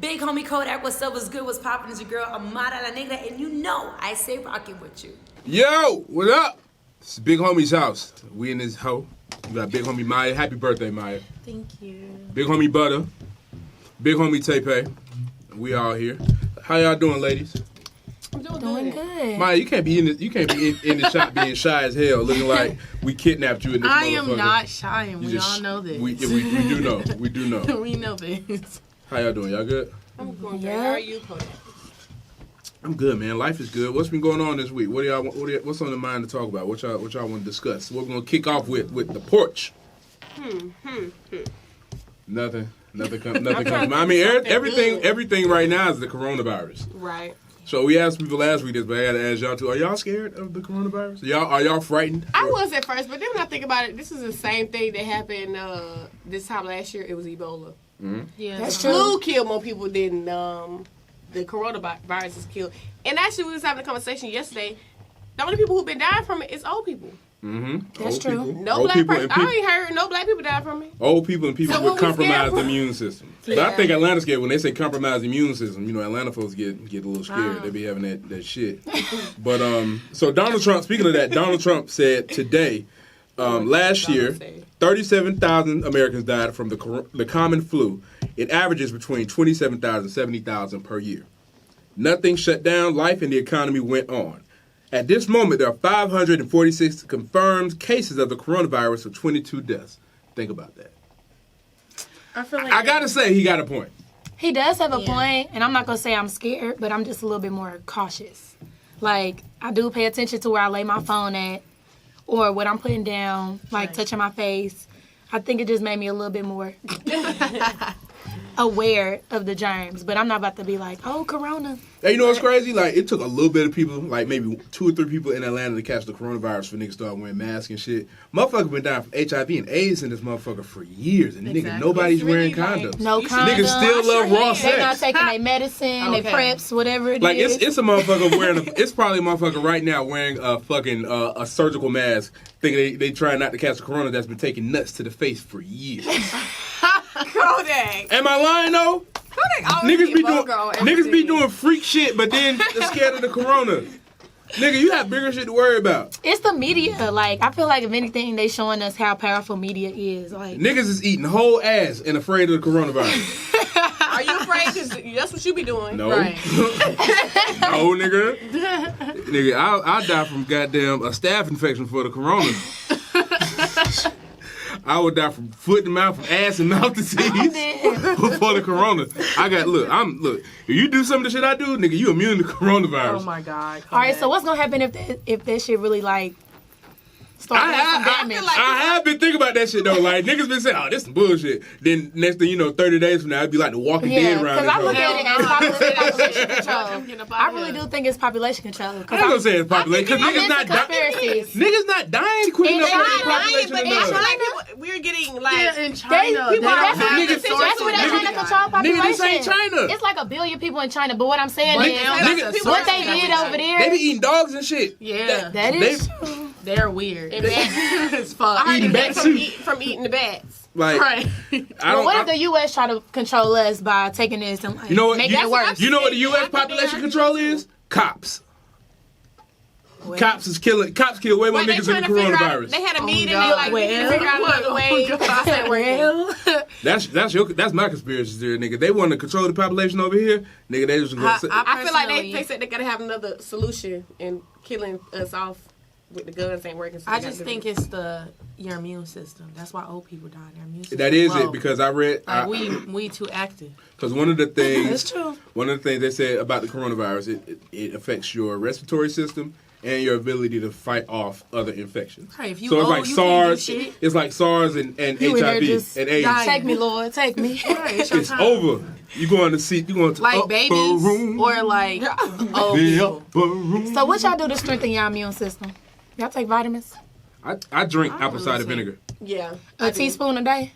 Big Homie Kodak, what's up, what's good, what's poppin', is your girl Amada La Negra, and you know I stay rockin' with you. Yo, what up? It's Big Homie's house. We in this hoe. We got Big Homie Miyya. Happy birthday, Miyya. Thank you. Big Homie Butta. Big Homie TayPay. We all here. How y'all doing, ladies? I'm doing good. Miyya, you can't be in the shop being shy as hell, looking like we kidnapped you in this I motherfucker. am not shy, and we all know this. We do know. We do know. We know this. How y'all doing? Y'all good? I'm going good. How are you, Kodak? I'm good, man. Life is good. What's been going on this week? What's on the mind to talk about? What y'all want to discuss? We're gonna kick off with the porch. Nothing comes. I mean, everything right now is the coronavirus. Right. So we asked people last week this, but I gotta ask y'all too. Are y'all scared of the coronavirus? Are y'all frightened? I was at first, but then when I think about it, this is the same thing that happened this time last year. It was Ebola. Mm-hmm. Yeah, The flu killed more people than the coronavirus has killed. And actually, we was having a conversation yesterday. The only people who've been dying from it is old people. Mm-hmm. That's true. No black person. I ain't heard no black people die from it. Old people and people with compromised immune system. Yeah. But I think Atlanta's scared when they say compromised immune system. You know, Atlanta folks get a little scared. They be having that shit. But so Donald Trump. Speaking of that, Donald Trump said today, last year, 37,000 Americans died from the common flu. It averages between 27,000 and 70,000 per year. Nothing shut down. Life and the economy went on. At this moment, there are 546 confirmed cases of the coronavirus with 22 deaths. Think about that. I feel like I gotta say, he got a point. He does have a point, and I'm not gonna say I'm scared, but I'm just a little bit more cautious. Like, I do pay attention to where I lay my phone at, or what I'm putting down, like touching my face. I think it just made me a little bit more aware of the germs, but I'm not about to be like, oh, corona. Hey, you know what's crazy? Like, it took a little bit of people, like maybe 2 or 3 people in Atlanta to catch the coronavirus for niggas start wearing masks and shit. Motherfucker been dying from HIV and AIDS in this motherfucker for years, and nigga, nobody's wearing condoms. No condoms. Niggas still love raw sex. They're not taking their medicine, their preps, whatever it like, is. it's a motherfucker wearing it's probably a motherfucker right now wearing a fucking a surgical mask, thinking they trying not to catch the corona that's been taking nuts to the face for years. Kodak. Am I lying though? Niggas be doing freak shit, but then they're scared of the corona. Nigga, you have bigger shit to worry about. It's the media. Like, I feel like if anything, they showing us how powerful media is. Like, niggas is eating whole ass and afraid of the coronavirus. Are you afraid? Because that's what you be doing. No. Right. No, nigga. Nigga, I'll die from goddamn a staph infection for the corona. I would die from foot and mouth, from ass and mouth disease before the corona. Look, if you do some of the shit I do, nigga, you immune to coronavirus. Oh my God. all right, so what's gonna happen if that shit really like start doing some damage? I have been thinking about that shit though. Like, niggas been saying, oh, this some bullshit. Then next thing you know, 30 days from now, it'd be like the Walking Dead around. Because I look at it as population control. I really really do think it's population control. I'm not gonna say it's population, because niggas not dying. Niggas not dying quick enough for the population enough. We're getting like in China. That's Niggas- where they're trying to control population. Nigga, this ain't China. It's like 1 billion people in China, but what I'm saying Nigga, is, what they did over there, they be eating dogs and shit. Yeah. that is true. They're weird. It's fuck. I heard Eating they bats from eating the bats. Like, Right. Well, what if the U.S. try to control us by taking this and like, you know what? make it worse? You know what the U.S. population control is? Cops. Cops kill way more niggas than the coronavirus. They had a meeting. God. They like figure out another way. That's my conspiracy theory, nigga. They want to control the population over here, nigga. They just gonna. I feel like they said they gotta have another solution, and killing us off with the guns ain't working. So I just think it's your immune system. That's why old people die. Their immune system. That is low. it, because I read. Like we too active. Because one of the things. That's true. One of the things they said about the coronavirus, it affects your respiratory system and your ability to fight off other infections. Right, if you so it's old, like you SARS. can't do shit. It's like SARS and You in there HIV just and AIDS. dying. Take me, Lord, take me. Right, it's your It's time. over. You going to see? You going to Like upper babies room, or like old the people. upper room. So what y'all do to strengthen your immune system? Y'all take vitamins? I drink I apple cider really vinegar. Yeah. A teaspoon a day?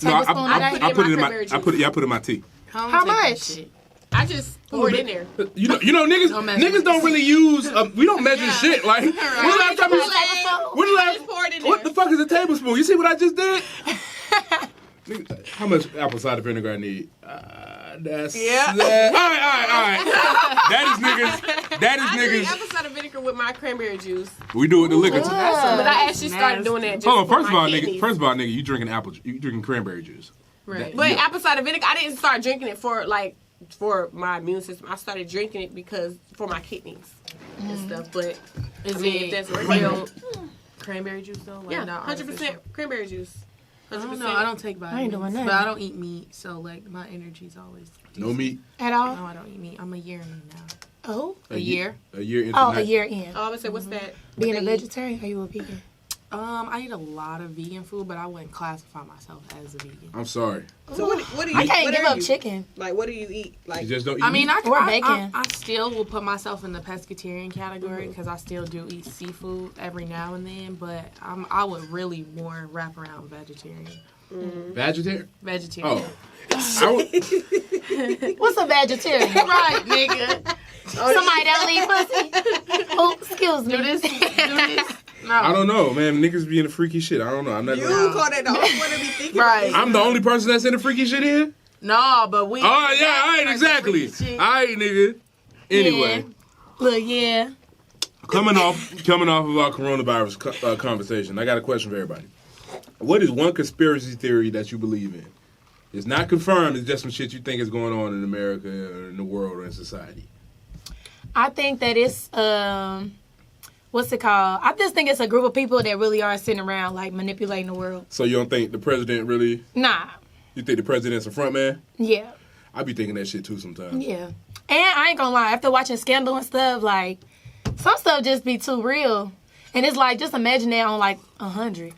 No, Tablespoon a day? I put it in my. cranberry I put it in my tea. I don't How take that much? shit. I just pour it in there. You know, niggas don't really use. We don't measure shit. Like, when the last time what the fuck is a tablespoon? You see what I just did? Nigga, how much apple cider vinegar I need? That's Yeah. that. All right. That is I drink niggas. apple cider vinegar with my cranberry juice. We do it with the liquor. But I actually started doing that just Hold on, for first of my all, kidneys. nigga, you drinking cranberry juice. Right. But apple cider vinegar, I didn't start drinking it for my immune system. I started drinking it because for my kidneys and stuff. But Is if it that's real cranberry juice though? Like, yeah, not 100% artificial? cranberry juice. 100%. I don't know. I don't take vitamins, ain't doing that. but I don't eat meat, so like my energy's always No meat. At all? No, I don't eat meat. I'm a year in now. Oh? A year? A year into Oh, night. a year in. Oh, I would say, what's that? Being a What they eat? vegetarian, are you a vegan? I eat a lot of vegan food, but I wouldn't classify myself as a vegan. I'm sorry. So what do you? I can't what give are up you? chicken. Like, what do you eat? Like, You just don't eat I mean, meat? Or I bacon. still will put myself in the pescatarian category because I still do eat seafood every now and then, but I would really more wrap around vegetarian. Vegetarian? Vegetarian. Oh. I would, What's a vegetarian? Right, nigga. Somebody that leave pussy? Oh, excuse me. Do this. No. I don't know, man. Niggas be into freaky shit. I don't know. I'm not. you call that the only one to be thinking. Right. I'm the only person that's into freaky shit here. No, but we. Oh yeah, all right, exactly. All right, nigga. Anyway, Look, yeah. coming off of our coronavirus conversation, I got a question for everybody. What is one conspiracy theory that you believe in? It's not confirmed. It's just some shit you think is going on in America or in the world or in society. I think that it's what's it called? I just think it's a group of people that really are sitting around like manipulating the world. So you don't think the president really? Nah. You think the president's a front man? Yeah. I be thinking that shit too sometimes. Yeah. And I ain't gonna lie, after watching Scandal and stuff, like some stuff just be too real. And it's like just imagine that on like 100.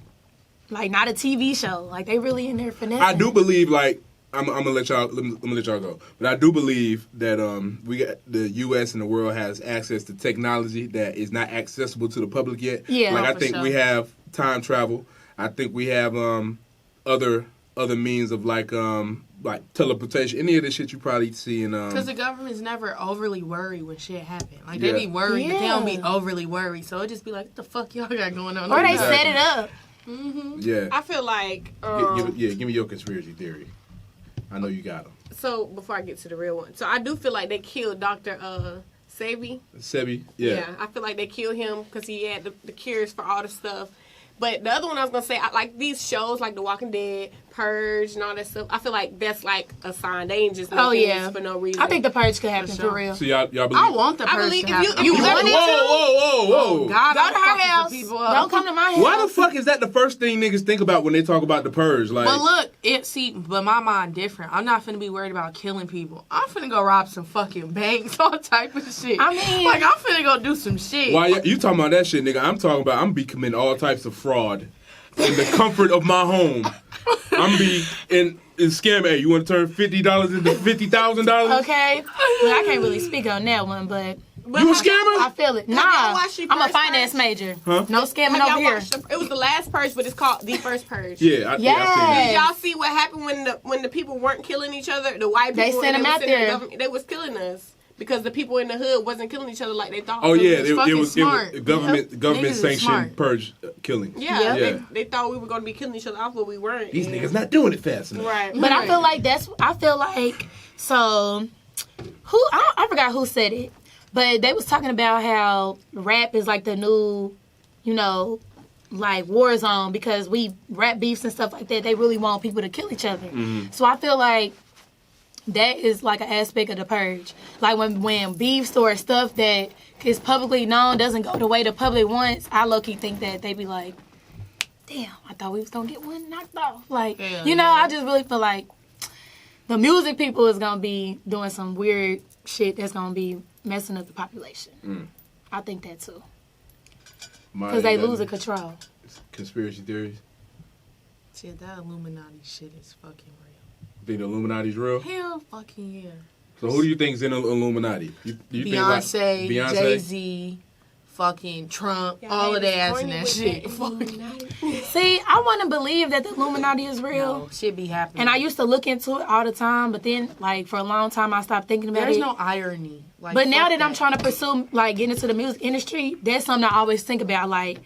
Like not a TV show. Like they really in there finessing. I do believe, like, I'm gonna let y'all go, but I do believe that we got the U.S. and the world has access to technology that is not accessible to the public yet. Yeah, like I for think sure. we have time travel. I think we have other means of like teleportation. Any of this shit you probably see in Because the government's never overly worried when shit happen. Like, Yeah. they be worried, but they don't be Yeah. overly worried. So it just be like, what the fuck y'all got going on? Or they Exactly. set it up. yeah. I feel like. Give me your conspiracy theory. I know you got them. So before I get to the real one, so I do feel like they killed Dr. Sebi. Sebi, yeah. I feel like they killed him because he had the cures for all the stuff. But the other one I was gonna say, I like these shows like The Walking Dead, Purge, and all that stuff. I feel like that's like a sign. They ain't just making this for no reason. I think the purge could happen for real. So y'all believe? I want the I person believe to if happen. you want it Whoa. God, Go to her house. People Don't come to my house. Why the fuck is that the first thing niggas think about when they talk about the purge? Like, But look, but my mind different. I'm not finna be worried about killing people. I'm finna go rob some fucking banks, all type of shit. I mean- like, I'm finna go do some shit. why you talking about that shit, nigga? I'm talking about I'm be committing all types of fraud in the comfort of my home. I'm be in scam. Hey, you want to turn $50 into $50,000? Okay. Well, I can't really speak on that one, but You a scammer? I feel it. y'all Nah, watched the I'm a first finance Purge? major. Huh? No scamming Have y'all over here. watched it was the last purge, but it's called The First Purge. Yeah, I seen that. Did y'all see what happened when the people weren't killing each other? The white They people sent and them out was sending the there. government- They was killing us because the people in the hood wasn't killing each other like they thought. Oh yeah, It's it fucking was smart. government Niggas is sanctioned smart. purge killing. Yeah, Yeah. They thought we were going to be killing each other off, but we weren't. These And- niggas not doing it fast enough. Right. But I feel like so I forgot who said it, but they was talking about how rap is like the new, like war zone because we rap beefs and stuff like that. They really want people to kill each other. So I feel like that is like an aspect of the purge. Like when beefs or stuff that is publicly known doesn't go the way the public wants, I low-key think that they be like, damn, I thought we was going to get one knocked off. Like, Hell I just really feel like the music people is going to be doing some weird shit that's going to be messing up the population. I think that too. Because they losing control. Conspiracy theories. Shit, that Illuminati shit is fucking real. You think the Illuminati's real? Hell fucking yeah. So who do you think is in the Illuminati? You think like Beyonce, Beyonce? Jay-Z, fucking Trump, all of their ass in that shit. See, I want to believe that the Illuminati is real. No, shit be happening. And I used to look into it all the time, but then, like, for a long time, I stopped thinking about There's it. no irony. Like, But now fuck that I'm trying to pursue, like, get into the music industry, that's something I always think about. Like,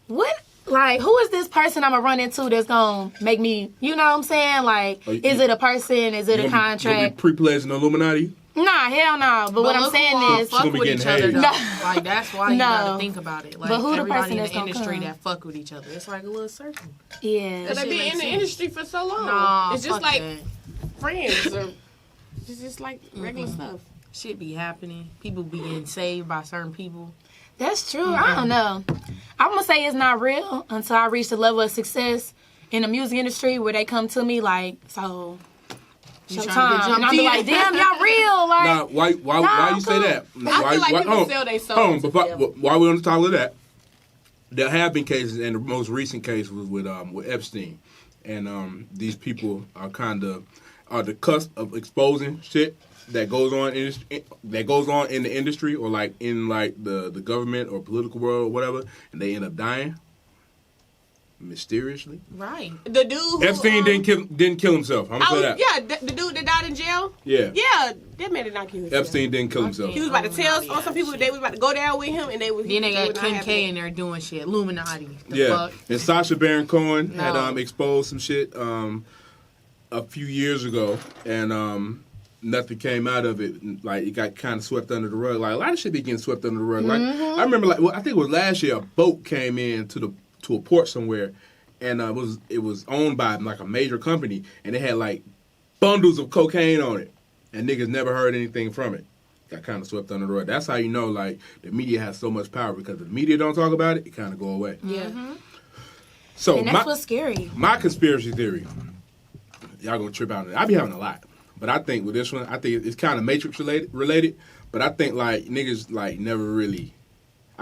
what like, who is this person I'm gonna run into that's gonna make me, you know what I'm saying? Like, is it a person? Is it a contract? Pre-pledging the Illuminati? Nah, hell no. But what I'm saying is, fuck with each other. No. Like, that's why you gotta think about it. Like, But who the everybody person in that's the gonna industry come? that fuck with each other. It's like a little circle. Yeah. Because they've been in the industry for so long. Nah, it's just fuck like that. friends or it's just like regular stuff. Shit be happening. People be getting saved by certain people. That's true. I don't know. I'm gonna say it's not real until I reach the level of success in the music industry where they come to me like, so You trying to get showtime. And jumped I'll be in? like, damn, y'all real. Like, Nah, why you say that? I feel like people sell their souls. Hold on, but while we're on the topic of that, there have been cases, and the most recent case was with Epstein, and these people are kind of the cusp of exposing shit that goes on in the industry or like in like the government or political world or whatever, and they end up dying mysteriously. Right. The dude who, Epstein didn't kill himself. I'm gonna say that. Yeah, the dude that died in jail. Yeah. Yeah, that man did not kill himself. Epstein didn't kill himself. He was about to tell on some people they was about to go down with him, and they was. Then they got was not Kim having K it. in there doing shit. Illuminati. The Yeah, fuck? and Sacha Baron Cohen had No. exposed some shit a few years ago, and nothing came out of it. Like it got kind of swept under the rug. Like a lot of shit be getting swept under the rug. Like I remember, like I think it was last year, a boat came in to a port somewhere, and it was owned by like a major company, and it had like bundles of cocaine on it, and niggas never heard anything from it. Got kind of swept under the rug. That's how you know like the media has so much power, because if the media don't talk about it, it kind of go away. yeah. So And that's what's scary. my conspiracy theory, y'all gonna trip out on it. I be having a lot, but I think with this one, I think it's kind of Matrix related. But I think like niggas like never really.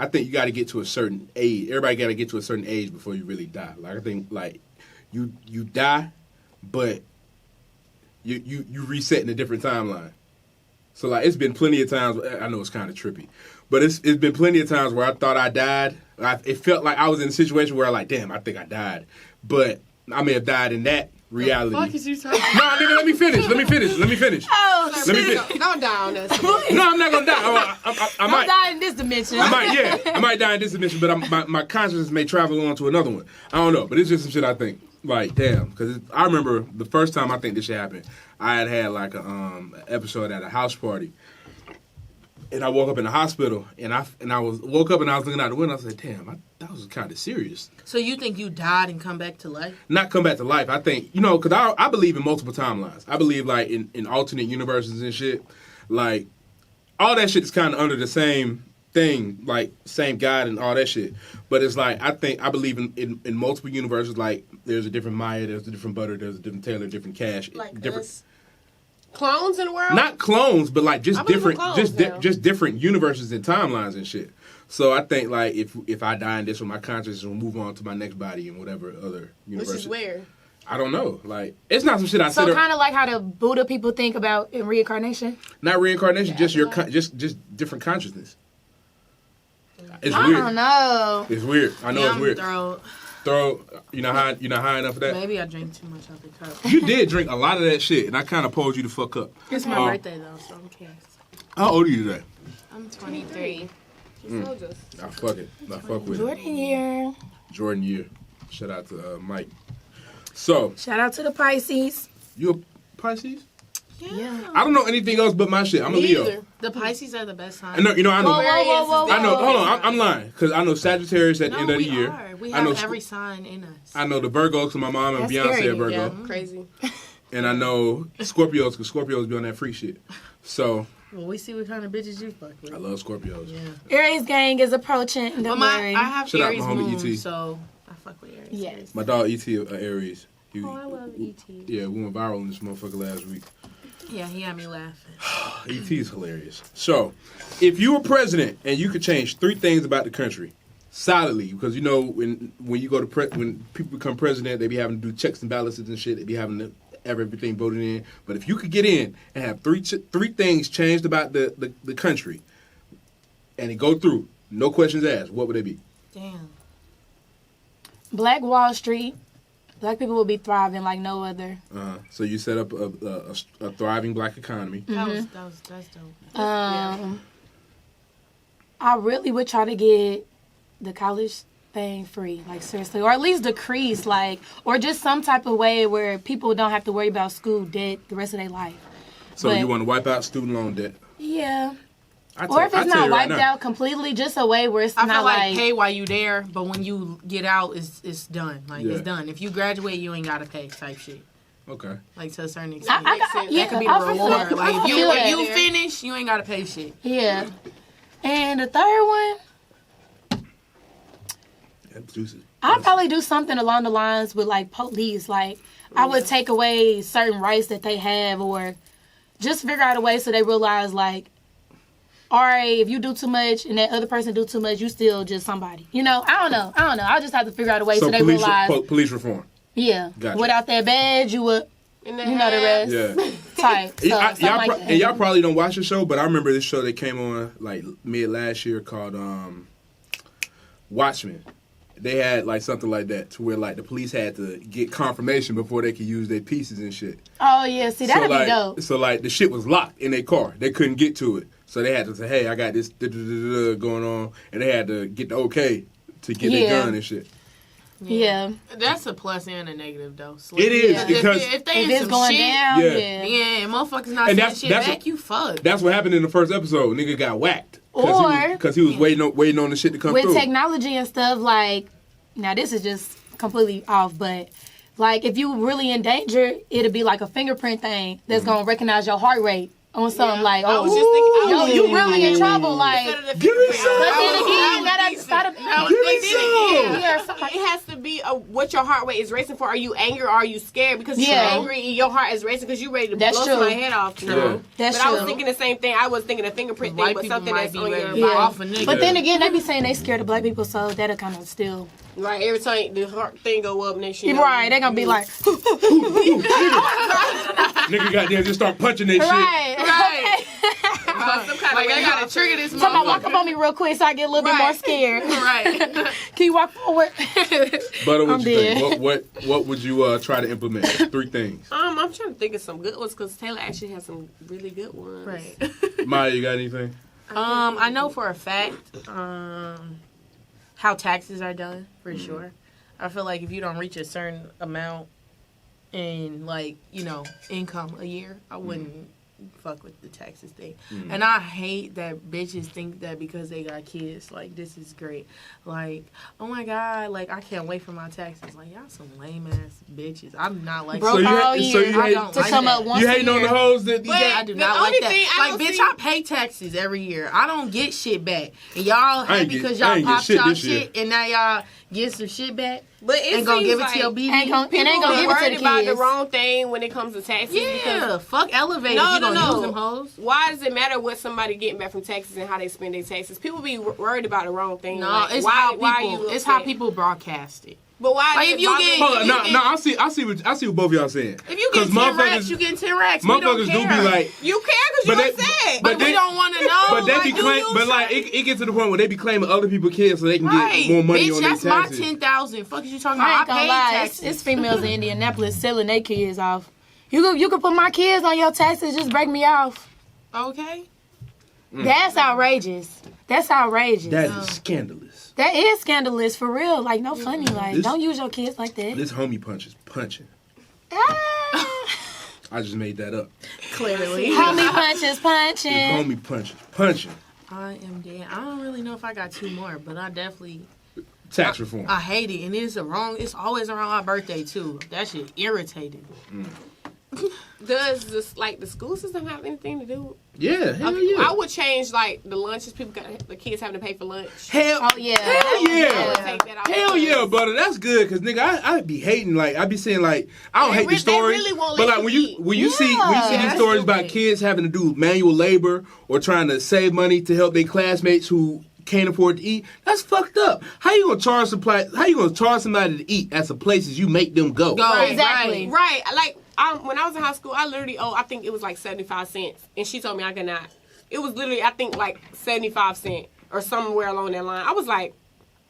I think you got to get to a certain age. Everybody got to get to a certain age before you really die. Like I think like you die, but you reset in a different timeline. So like it's been plenty of times. I know it's kind of trippy, but it's been plenty of times where I thought I died. It felt like I was in a situation where I like, damn, I think I died, but I may have died in that reality. What the fuck is you talking about? No, nigga, let me finish. Oh, let me finish. Don't die on us. No, I'm not gonna die. I might. Die in this dimension. I might die in this dimension, but my consciousness may travel on to another one. I don't know, but it's just some shit I think. Like, damn, because I remember the first time I think this shit happened, I had like a episode at a house party, and I woke up in the hospital, and I woke up and I was looking out the window. I said, damn, that was kind of serious. So you think you died and come back to life? Not come back to life. I think, because I believe in multiple timelines. I believe like in alternate universes and shit. Like all that shit is kind of under the same thing, like same God and all that shit. But it's like I believe in multiple universes. Like there's a different Maya, there's a different Butter, there's a different Taylor, different Cash, Like different. us. Clones in the world? Not clones, but like just I believe in different, clones now. just different universes and timelines and shit. So I think like if I die in this one, my consciousness will move on to my next body in whatever other universe. Which is where? I don't know. Like it's not some shit I So said. kind of like how the Buddha people think about in reincarnation. Not reincarnation, just just different consciousness. It's I weird. don't know. It's weird. I know it's weird. Throw, You're not high enough for that. maybe I drank too much of the cup. You did drink a lot of that shit, and I kind of pulled you the fuck up. It's my birthday though, so I'm curious. How old are you today? I'm 23. She told us. I fuck it. I fuck with Jordan here. it. Jordan Year. Shout out to Mike. So Shout out to the Pisces. you a Pisces? Yeah. I don't know anything else but my shit. I'm a Leo. Either. The Pisces are the best sign. I know. I know. Whoa. I know. Hold on. I'm lying because I know Sagittarius at the No, end of the we year. are. We I know have every sign in us. I know the Virgos because my mom and That's Beyonce scary. are Virgo. Yeah, crazy. And I know Scorpios because Scorpios be on that freak shit. So Well, we see what kind of bitches you fuck with. I love Scorpios. Yeah. Aries gang is approaching. But Don't I worry. have Shout out Aries my homie moon, ET. so I fuck with Aries. Yes. My dog ET Aries. He- Oh, I love ET. Yeah, we went viral in this motherfucker last week. Yeah, he had me laughing. ET is hilarious. So, if you were president and you could change 3 things about the country solidly, because when you go to when people become president, they be having to do checks and balances and shit. They be having to have everything voted in. But if you could get in and have three things changed about the country, and it go through, no questions asked, what would they be? Damn. Black Wall Street. Black people will be thriving like no other. So you set up a thriving black economy. That's dope. I really would try to get the college everything free, like seriously, or at least decrease, like, or just some type of way where people don't have to worry about school debt the rest of their life. So But- you want to wipe out student loan debt? Yeah. I Or if I it's tell not you right wiped now. out completely, just a way where it's I not feel like like pay while you there, but when you get out, it's done. Like Yeah. it's done. If you graduate, you ain't gotta pay type shit. Okay. Like to a certain extent. yeah, That could be I the feel reward. that. Like I if you, feel if that. you finish, you ain't gotta pay shit. Yeah. And the third one, That's juicy. I'd probably do something along the lines with like police. Like I would take away certain rights that they have, or just figure out a way so they realize like, all right, if you do too much and that other person do too much, you still just somebody. You know, I don't know. I just have to figure out a way so they police, realize. police reform. Yeah. Gotcha. Without that badge, you would. You know the rest. Yeah. Type. So, something y'all, like that. and y'all probably don't watch the show, but I remember this show that came on like mid last year called Watchmen. They had like something like that to where like the police had to get confirmation before they could use their pieces and shit. Oh yeah, see that'd like, be dope. So like the shit was locked in their car. They couldn't get to it. So they had to say, hey, I got this going on, and they had to get the okay to get their gun and shit. Yeah. That's a plus and a negative though. So It is, if, because if they in If it's some going shit, down, Yeah. yeah, and motherfuckers not And saying that's- shit that's back, what- you fucked. That's what happened in the first episode. Nigga got whacked Or- because he was waiting on the shit to come With through. technology and stuff, like, now this is just completely off, but like if you really in danger, it'll be like a fingerprint thing that's gonna recognize your heart rate on something like, I oh, was just thinking, yo, you really in trouble, like. Instead of the Give me fingerprint, some. But then again, Give me some. yeah, something. It has to be what your heart rate is racing for. Are you angry or are you scared? Because you're Yeah. angry and your heart is racing because you're ready to That's blow true. somebody's head off. Yeah. That's But I was true. thinking the same thing. I was thinking a fingerprint thing, White but people something might that's be on ready your to Yeah. buy off a nigga. But then again, they be saying they scared of black people, so that'll kind of still. Right, every time the heart thing go up, next you know, Right, they gonna be like, Nigga got there just start punching that shit. right, Right. some kind Like of I gotta trigger this Somebody walk up motherfucker. on me real quick so I get a little bit more scared. Right. Can you walk forward? But what I'm you think? dead. What would you try to implement? 3 things. I'm trying to think of some good ones because Taylor actually has some really good ones. Right. Maya, you got anything? I know for a fact how taxes are done for sure. I feel like if you don't reach a certain amount in like income a year, I wouldn't fuck with the taxes thing. And I hate that bitches think that because they got kids, like this is great. Like, oh my god, like I can't wait for my taxes. Like y'all some lame ass bitches. I'm not like Broke you all hate- year. so you I hate- don't to like come that. up once You a hating on year. the hoes that But I do the not only like that. thing I Like, don't bitch, see- I pay taxes every year. I don't get shit back. And y'all I happy ain't get- because I y'all ain't get popped shit y'all this year. shit and now y'all get some shit back But it and gonna seems give it like to your BB. Ain't gonna people give be it worried to the about the kids. wrong thing when it comes to taxes. Because Yeah, fuck elevators. No, You no, gonna no. use them hoes? why does it matter what somebody getting back from taxes and how they spend their taxes? People be worried about the wrong thing. No, like, it's why, how why people. you It's how upset? people broadcast it. But why? Like, does if it you bother get- you? Hold on, you no, I see what both of y'all saying. If you get 'Cause 10 racks, you get 10 racks. We don't Motherfuckers do care. be like, You care because But you're they- upset. but they- we don't want to know. but they be like, do claim, you, but like son? it gets to the point where they be claiming other people's kids so they can Right, get more money bitch, on their that's my taxes. 10,000. Fuck is you talking I about? ain't gonna I lie, pay it's taxes. females in Indianapolis selling their kids off. You could put my kids on your taxes, just break me off. Okay. That's outrageous. That's outrageous. That is scandalous. That is scandalous for real. Like no funny. Like This- don't use your kids like that. This homie punch is punching. Ah. I just made that up. Clearly. Homie punches This punching. homie punch is punching. I am dead. I don't really know if I got 2 more, but I definitely Tax reform. I hate it, and it's always around my birthday too. That shit irritating. Does this the school system have anything to do? Yeah, hell yeah. I would change like the lunches. The kids having to pay for lunch. Hell, Oh yeah. hell I would yeah. take that out. Hell yeah, brother. That's good, cause nigga, I be hating like I be saying like I don't They hate the they story, really won't but let like you when you eat. see Yeah, these that's stories about stupid. kids having to do manual labor or trying to save money to help their classmates who can't afford to eat, that's fucked up. How you gonna charge somebody to eat at some places you make them go? Right, Exactly. Right. Like when I was in high school, I literally I think it was like 75 cents, and she told me I could not. It was literally I think like 75 cents or somewhere along that line. I was like,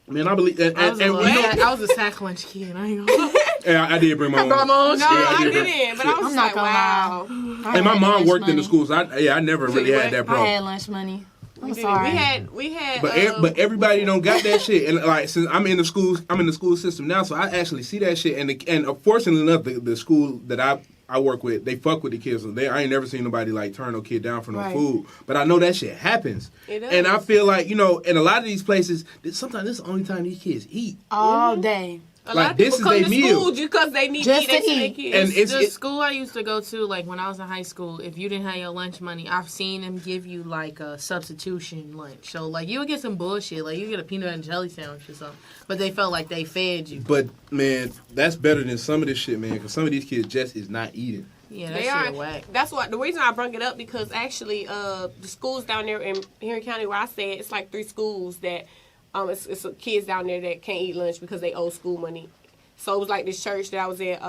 Man, I believe that. I was, And, you know, I was a sack lunch kid. I ain't gonna lie. yeah, I did bring my own. no, Yeah, I did bring- didn't. But I was I'm just not like, gonna wow. I And my had mom lunch worked in the money. school, so I never really had that I problem. had lunch money. I'm sorry. We had. But everybody don't got that shit, and like since I'm in the school system now, so I actually see that shit, and fortunately enough, the school that I work with, they fuck with the kids. So I ain't never seen nobody like turn no kid down for no food, but I know that shit happens, and I feel like in a lot of these places, sometimes this is the only time these kids eat all day. A lot of people come to school just because they need just to eat. To eat. Kids. And it's the school I used to go to, like when I was in high school, if you didn't have your lunch money, I've seen them give you like a substitution lunch. So like you would get some bullshit, like you get a peanut and jelly sandwich or something, but they felt like they fed you. But man, that's better than some of this shit, man, because some of these kids just is not eating. Yeah, that shit whack. That's what the reason I brought it up, because actually the schools down there in Henry County where I stay, it's like 3 schools that it's kids down there that can't eat lunch because they owe school money. So it was like this church that I was at,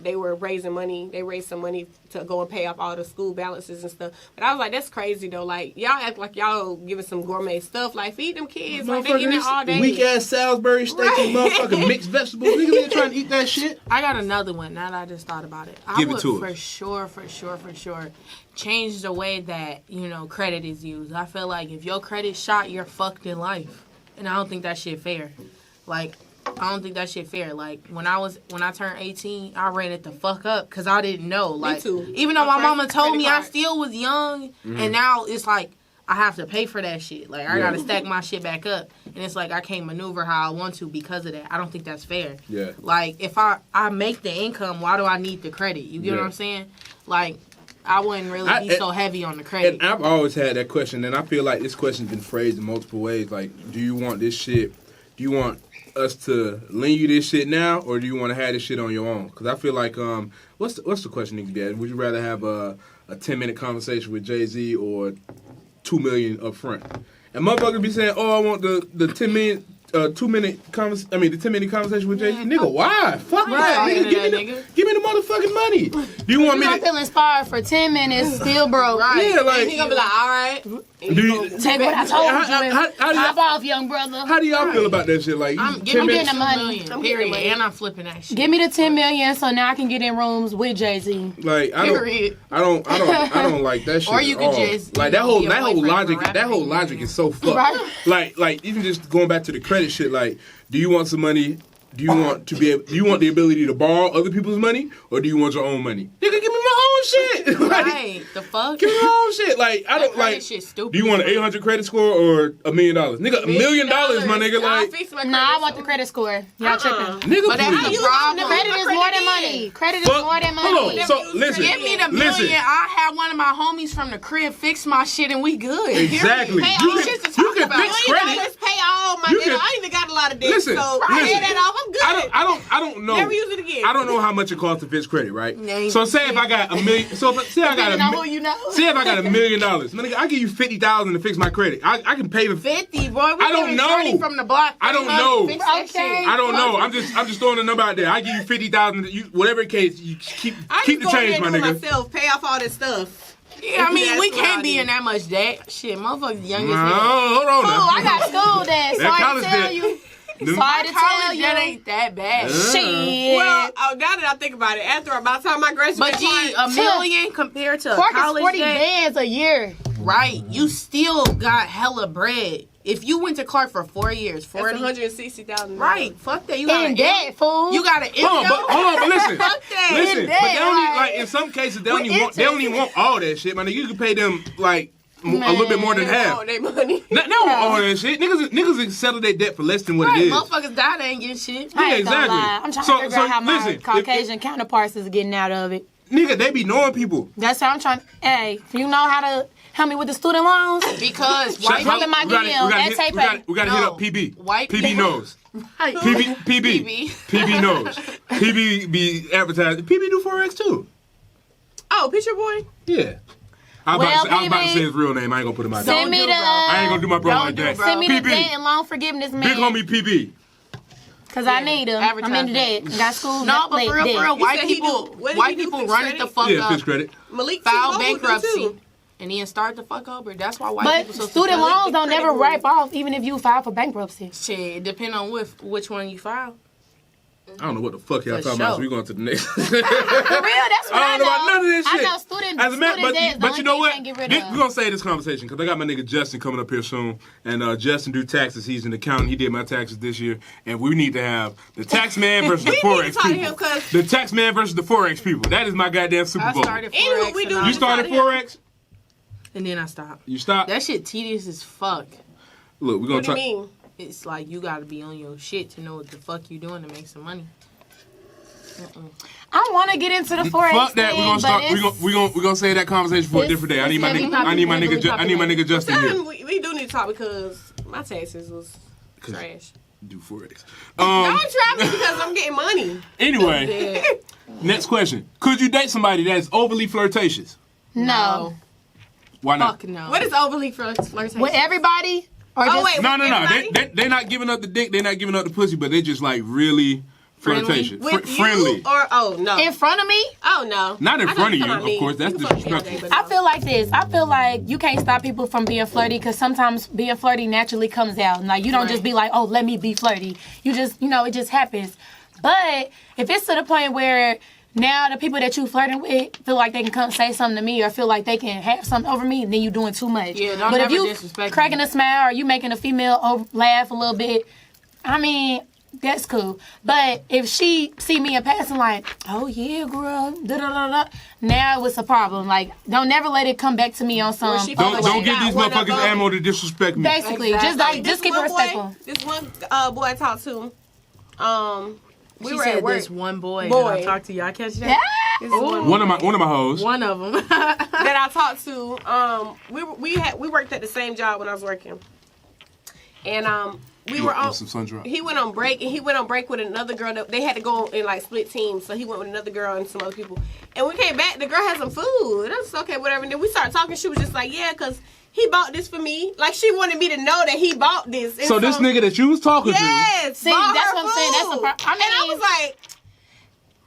they were raising money. They raised some money to go and pay off all the school balances and stuff. But I was like, that's crazy, though. Like, y'all act like y'all giving some gourmet stuff. Like, feed them kids. Like, they eating it all day. Weak-ass Salisbury steak and motherfucking mixed vegetables. Niggas ain't trying to eat that shit. I got another one, now that I just thought about it. Give it to us. For sure, change the way that, credit is used. I feel like if your credit's shot, you're fucked in life. And I don't think that shit fair. Like, I don't think that shit fair. Like, when I turned 18, I ran it the fuck up because I didn't know. Like, me too. Even though my mama told me, I still was young. And now it's like, I have to pay for that shit. Like, I got to stack my shit back up. And it's like, I can't maneuver how I want to because of that. I don't think that's fair. Yeah. Like, if I make the income, why do I need the credit? You get what I'm saying? Like, I wouldn't really be so heavy on the credit. And I've always had that question, and I feel like this question's been phrased in multiple ways. Like, do you want this shit? Do you want us to lend you this shit now, or do you want to have this shit on your own? Because I feel like, what's the question, nigga dad? Would you rather have a 10-minute conversation with Jay-Z or $2 million up front? And motherfuckers be saying, oh, I want the 10 minute. 2-minute conversation. I mean, the 10-minute conversation with Jay-Z. Nigga, why? Fuck that, nigga. Give me the motherfucking money. Do you want me to feel inspired for 10 minutes, still broke? Right. Yeah, like, and he gonna be like, all right. Take what I told you. Pop off, young brother. How do y'all feel about that shit? Like, I'm getting the money. I'm period. And I'm flipping that shit. Give me the 10 million so now I can get in rooms with Jay-Z. Like, I don't like that shit. Or you can just like that whole logic is so fucked. Right. Like even just going back to the credit shit. Like, do you want some money? Do you want the ability to borrow other people's money, or do you want your own money? Nigga, give me my own shit. Like, right. The fuck? Give me my own shit. Like, I don't like. Shit stupid. Do you want an 800 credit score or $1 million? Nigga, $1 million, my nigga. Like, nah, I want the credit score. Y'all tripping? Nigga, but that's the problem. Credit is more than money. Credit is more than money. Hold on. So listen. Give me the $1 million. I had one of my homies from the crib fix my shit, and we good. Exactly. You can fix credit. Let's pay all my debt. I even got a lot of debt, listen, so I pay that off. I'm good. I don't know. Never use it again. I don't know how much it costs to fix credit, right? Nah, so say if I got $1 million. So say I got Say if I got $1 million, nigga, I give you $50,000 to fix my credit. I can pay the 50, boy. I don't know. From the block. I don't know. Okay. I don't know. I'm just throwing a number out there. I give you $50,000. Whatever case, you keep the change, my nigga. Myself, pay off all this stuff. Yeah, I mean, we can't be in that much debt. Shit, motherfuckers young as hell. Hold on now. I got school debt. Sorry to tell you. Sorry to tell you. That ain't that bad. Shit. Well, now that I think about it, by the time I graduate, but gee, $1 million compared to a college 40 debt, bands a year. right? You still got hella bread. If you went to Clark for 4 years, 40, $160,000. right? Fuck that. You got In debt, fool. You got to Hold on, but listen. Fuck that. Listen, In but they debt, don't right. like in some cases they don't even want all that shit, man. You can pay them like a little bit more than half. Their money. They don't want all that shit. Niggas settle their debt for less than what it is. Motherfuckers die, they ain't getting shit. I ain't exactly. gonna lie. I'm trying to figure out how my Caucasian counterparts is getting out of it. Nigga, they be knowing people. That's how I'm trying. Hey, you know how to help me with the student loans? Because white people in my DM, that's TayPay. We gotta hit up PB. White PB people- knows. PB knows. PB be advertising. PB do Forex too. Oh, Picture Boy? Yeah. I was about to say his real name. I ain't gonna put him out there. Send me the. I ain't gonna do my bro like that. Send me the PB. debt and loan forgiveness, man. Big homie PB. Cause I need them. I'm in the debt. Got school. No, but for real, white said he people, do- what did white he do, people fixed run it credit? the fuck Yeah, up. fixed credit. Malik File T. Lowe bankruptcy. too. And then start the fuck over. That's why white But people so student stupid. loans don't never wipe off, even if you file for bankruptcy. Shit, depend on which one you file. I don't know what the fuck y'all For talking about, sure. so we going to the next. For real, that's what I don't know about none of this shit. I know student debt, but you know what? Get rid We're of. going to say this conversation because I got my nigga Justin coming up here soon. And Justin do taxes. He's an accountant. He did my taxes this year. And we need to have the tax man versus the We need Forex to talk to him people. 'cause- The tax man versus the Forex people. That is my goddamn Super I Bowl. started Anyway, Forex. we do and You I- started Talk to him. Forex? and then I stopped. You stopped? That shit tedious as fuck. Look, we're going What to do you talk. mean? It's like you gotta be on your shit to know what the fuck you doing to make some money. I want to get into the Forex Fuck that. thing, We're gonna start. but We're gonna save that conversation for a it's- different day. I need my it's nigga. heavy I need my topic, nigga. I need my nigga Justin Tell here. him we do need to talk because my taxes was trash. Do Forex. Don't try me because I'm getting money. Anyway, next question. Could you date somebody that's overly flirtatious? no. Why not? Fuck no. What is overly flirtation? With everybody? Or Oh, just, wait. No. Everybody? They not giving up the dick. They not giving up the pussy, but they just like really flirtatious, With you friendly. or no? in front of me? Oh no. Not in I front of know you, what of mean. course. That's You can fuck me all day, disrespectful. but I no. feel like this. I feel like you can't stop people from being flirty because sometimes being flirty naturally comes out. Like, you don't just be like, oh, let me be flirty. You just, it just happens. But if it's to the point where now the people that you flirting with feel like they can come say something to me or feel like they can have something over me, then you doing too much. Yeah, don't but if never you disrespect cracking me. a smile or you making a female laugh a little bit, I mean, that's cool. But if she see me in passing like, oh yeah, girl, da-da-da-da, now it's a problem. Like, don't never let it come back to me on some she other Don't way. give these One of motherfuckers them. ammo to disrespect me. Basically, Like, just keep it one respectful. Boy, this one boy I talked to, we She were said at work. this one boy. Boy. That I talked to y'all. Catch that? Yeah. This is One of my hoes. One of them. that I talked to, we worked at the same job when I was working, and we were on. Some sun drop. He went on break, and he went on break with another girl. That they had to go in like split teams, so he went with another girl and some other people. And we came back, the girl had some food. That's okay, whatever. And then we started talking. She was just like, "Yeah, cause he bought this for me." Like she wanted me to know that he bought this. And So this nigga that you was talking yes, See, bought that's her what I'm saying. That's the food. part. I And I mean- was like.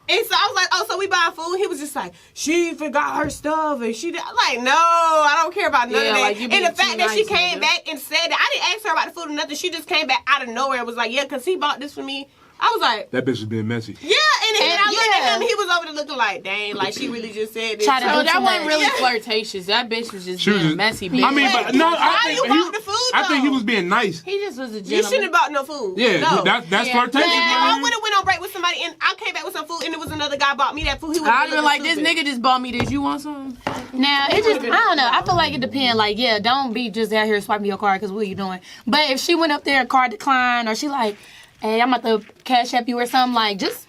And so I was like, oh, so we buying food? He was just like, she forgot her stuff. And she did. I'm like, no, I don't care about none Yeah, of that. like, you And being the fact too that she nice, came nigga. back and said that, I didn't ask her about the food or nothing. She just came back out of nowhere and was like, yeah, because he bought this for me. I was like, That bitch was being messy. yeah. And then I looked yeah. at him. He was over there looking like, dang, like she really just said this. Try to So do that too wasn't much. really flirtatious. That bitch was just She was being just- messy. Bitch. I mean, but no, Why I you think bought the food, I think he though? was being nice. he just was a You gentleman. shouldn't have bought no food. Yeah, no. that's Yeah. flirtatious. If my I nigga. would have went on break with somebody and I came back with some food and it was another guy bought me that food, he would I'd have been like, this nigga just bought me this. You want some? Now, it just, I don't know. I feel like it depends. Like, yeah, don't be just out here swiping your card because what are you doing? But if she went up there and card declined or she like, hey, I'm about to cash app you or something, like, just,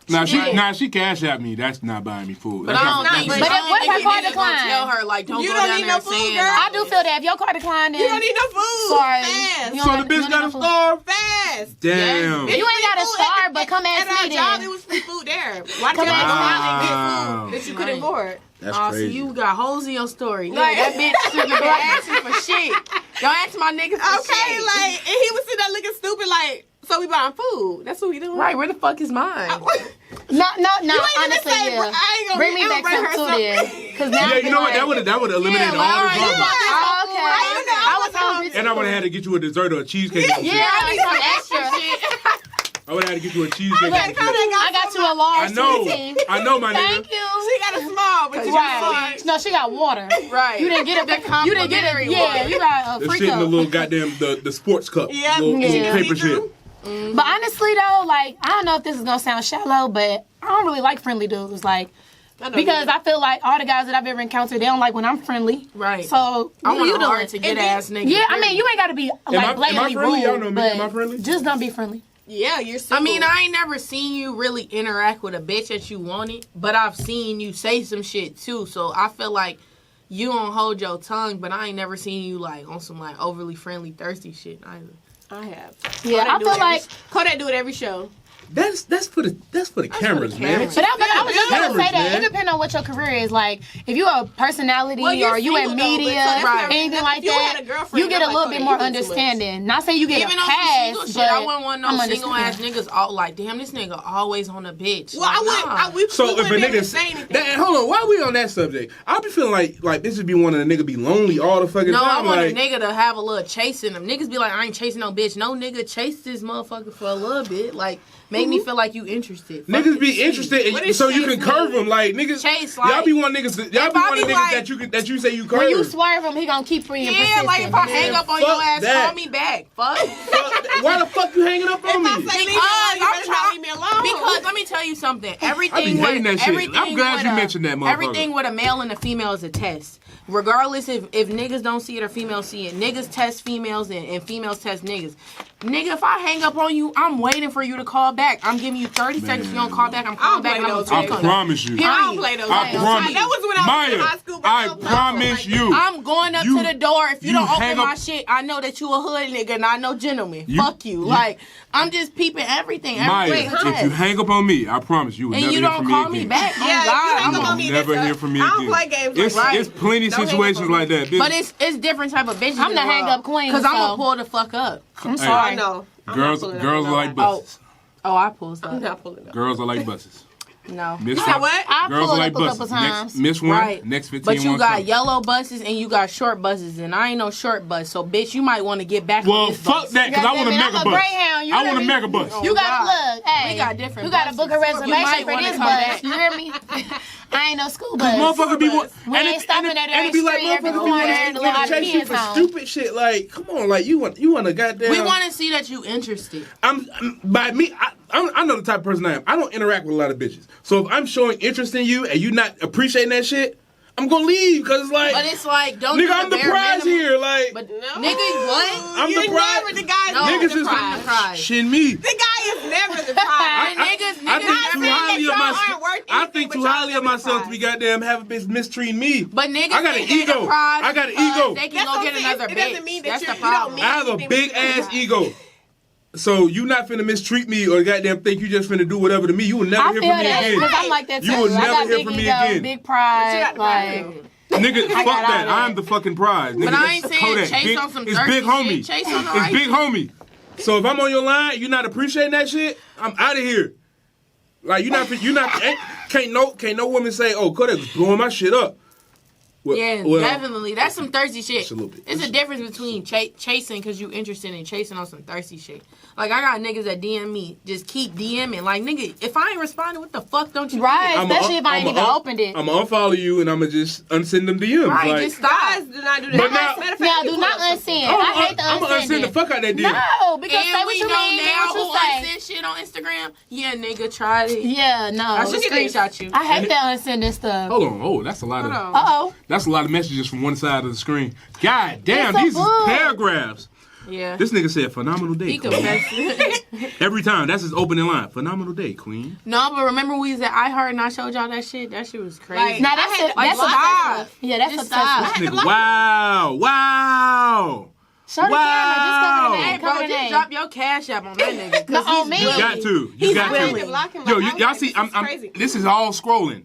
Nah, Yeah. she cash at me. That's not buying me food. But That's I not- don't think. but if- what if her card niggas gonna declined? tell her like, don't You go don't down need there no food, saying. girl. I do feel that if your card declined, then You don't need no food. sorry. Fast. You So don't- the you bitch don't got need to no food. starve? Fast. Damn. You ain't got to Food starve, but come at ask our me job, then. it was free food there. Why did Come you ask go me. out and get Wow. food that you couldn't afford? That's Oh, so crazy. you got holes in your story. Yeah, Like- that bitch shouldn't have been asking for shit. Don't ask my niggas for Okay, shit. like, and he was sitting there looking stupid, like, so we buying food. That's what we doing. Right, where the fuck is mine? No, You ain't even honestly, say, yeah. I ain't gonna Bring me ever back bring some her too something. then. Because now Yeah, I you feel know what? like, That would have eliminated Yeah, all well, the alright, you drama. bought this Oh, okay. Why you know? I was hungry too. And I would have had to get you a dessert or a cheesecake. or some shit. Yeah, I need some extra. I would have had to get you a cheesecake. or some shit. I got you a large I know. 16. I know, my nigga. Thank you. She got a small, but you got Right. large. No, she got water. Right. You didn't get it. You didn't get it. complimentary Yeah, one. you got a The free shit in the cup. little goddamn the sports cup. Yeah, Little yeah. paper shit. See-through? But honestly, though, like, I don't know if this is gonna sound shallow, but I don't really like friendly dudes. Like, I know because you. I feel like all the guys that I've ever encountered, they don't like when I'm friendly. Right. So I what want are you a hard doing? to get And then- ass nigga. Yeah, I mean, you ain't gotta be I like blatantly friendly? rude. Y'all know me. But Am I friendly? just don't be friendly. Yeah, you're I single. mean, I ain't never seen you really interact with a bitch that you wanted, but I've seen you say some shit too. So I feel like you don't hold your tongue, but I ain't never seen you like on some like overly friendly, thirsty shit either. I have. Yeah, I feel like. Kodak do it every show. That's for the cameras, man. cameras. But I was just gonna Cameras, say that man. it depends on what your career is. Like, if you're a personality Well, you're or you in single, though, but media, so that's not- anything if like you had that, a girlfriend, you get a I'm little like, bit oh, more you do too much. understanding. Not saying you get Even a on some pass, single but shit, I wouldn't want no I'm single ass understanding. niggas all like, damn, this nigga always on a bitch. Well, I Like, wouldn't. nah. We So if a wouldn't be able to nigga, say anything. hold on, why we on that subject? I be feeling like this would be one of the nigga be lonely all the fucking No, I time. want Like, a nigga to have a little chasing them. Niggas be like, I ain't chasing no bitch. No nigga chase this motherfucker for a little bit. Like, Make me feel like you interested. Fuck Niggas it. be interested, What and is so you chase can curve mean? them. Like niggas, Chase, y'all like, be one niggas. Y'all if be I one of be niggas like- that you say you curve. When you swerve him, he gonna keep being Yeah, like if I persistent. hang up on Fuck your ass, that. call me back. Fuck. Why the fuck you hanging up on me? Say leave me alone, you I'm better not leave me alone. Because let me tell you something. Everything I be hating with, that shit. everything I'm glad with you a- mentioned that, motherfucker. Everything with a male and a female is a test. Regardless if niggas don't see it or females see it. Niggas test females and females test niggas. Nigga, if I hang up on you, I'm waiting for you to call back. I'm giving you 30 seconds. If you don't call back, I'm calling back. play And I'm those gonna I talk games. on you. promise you. Period. I don't play those I games. promise. That was when I was in Maya, high school. But I don't play promise like you. I'm going up You- to the door. If you don't hang open my up- shit, I know that you a hood nigga and I know gentleman. You- Fuck you. Like, I'm just peeping everything. Maya, Everything if you hang up on me, I promise you will and never you hear don't from call me me again. back, oh Yeah, God, you I'm hang up gonna on me, Never that's hear up. from me I don't again. play games It's like that. it's plenty Don't hang up situations on me. like that. Bitch. But it's different type of bitches. I'm the in the hang world. up queen, Cause I'm so- gonna pull the fuck up. I'm Hey, sorry. No. I'm girls not pulling girls up are on like nobody. buses. Oh, I pulls I'm up. not pulling up. Girls are like buses. No. Miss You said what? I Girls pulled are up like a couple buses. times. Miss one, Right. next 15 But you won't got come. yellow buses and you got short buses, and I ain't no short bus. So, bitch, you might want to get back on Well, this fuck bus. that, because I want a Goddamn it, mega I'm a bus. Greyhound, you I hear want a me? mega bus. You gotta God. look. Hey, We got different You gotta buses. book a You reservation might for wanna this come bus. back. You hear me? I ain't no school bus. Motherfucker be what? We ain't stopping at and every it be like street, every motherfucker be corner, wanting to to let our chase you kids for home. stupid shit. Like, come on, like you want a goddamn. We want to see that you interested. By me, I know the type of person I am. I don't interact with a lot of bitches. So if I'm showing interest in you and you not appreciating that shit, I'm gonna leave because it's like, But it's like, don't nigga, do I'm the bare prize minimum. here. Like, But No. nigga, what? I'm You're the prize. never the guy. No, Niggas the is prize. prize. shin me. The guy is never the prize. I Niggas think not too saying highly that of y'all myself. aren't worth I anything, think but too y'all highly of never myself to prize. be goddamn have a bitch mistreat me. But niggas I got think an they the ego. prize I got an because ego. They can That's go what get I'm saying. another It bitch. doesn't mean that That's you the don't problem. mean I have a anything big with you. ass ego. So you not finna mistreat me or goddamn think you just finna do whatever to me. You will never I hear feel from me that again. because I'm like that too. You will I never got hear big from me ego, again. big pride. got the Like, Nigga, fuck got all that. that. I'm the fucking prize. Nigga, But I ain't it's saying Kodak. chase Big- on some It's thirsty big homie. shit. Chase on the It's right big shit. homie. So if I'm on your line, you not appreciating that shit, I'm out of here. Like you not can't no woman say, oh, Kodak was blowing my shit up. Well, Yeah, well, definitely. That's some thirsty shit. It's a little bit. It's a difference between chasing because you interested in chasing on some thirsty shit. Like, I got niggas that DM me, just keep DMing. Like, nigga, if I ain't responding, what the fuck don't you right, do? especially if I ain't even opened it. I'm gonna unfollow you and I'm gonna just unsend them DMs. Right, like, just stop. Guys do not do that. But now- Matter of fact, Now, you do pull not up something. unsend. I hate the I'm gonna unsend the unsending. fuck out that DM. No, because say And what we you know mean, now what who you say. unsend shit on Instagram. Yeah, nigga, try it. Yeah, no. I should Look at this. screenshot you. I hate that unsending stuff. Hold on, oh, that's a lot of Hold on. Uh-oh. that's a lot of messages from one side of the screen. God damn, It's a these is book. paragraphs. Yeah. This nigga said phenomenal day. He Queen." confessed. Every time, that's his opening line. Phenomenal day, Queen. No, but remember we was at iHeart and I showed y'all that shit? That shit was crazy. Like, Now that's I had a, to that's block obsessive. it. Yeah, that's Just obsessive. stop. Nigga, wow. Show the camera. Just cover the Hey, name. bro, Cover the just name. drop your cash app on that nigga. No, 'cause on he's me. You willing. got to. You He's got willing. to. To block him, Yo, like, you, I'm y'all like, see, this I'm, is I'm, crazy. this is all scrolling.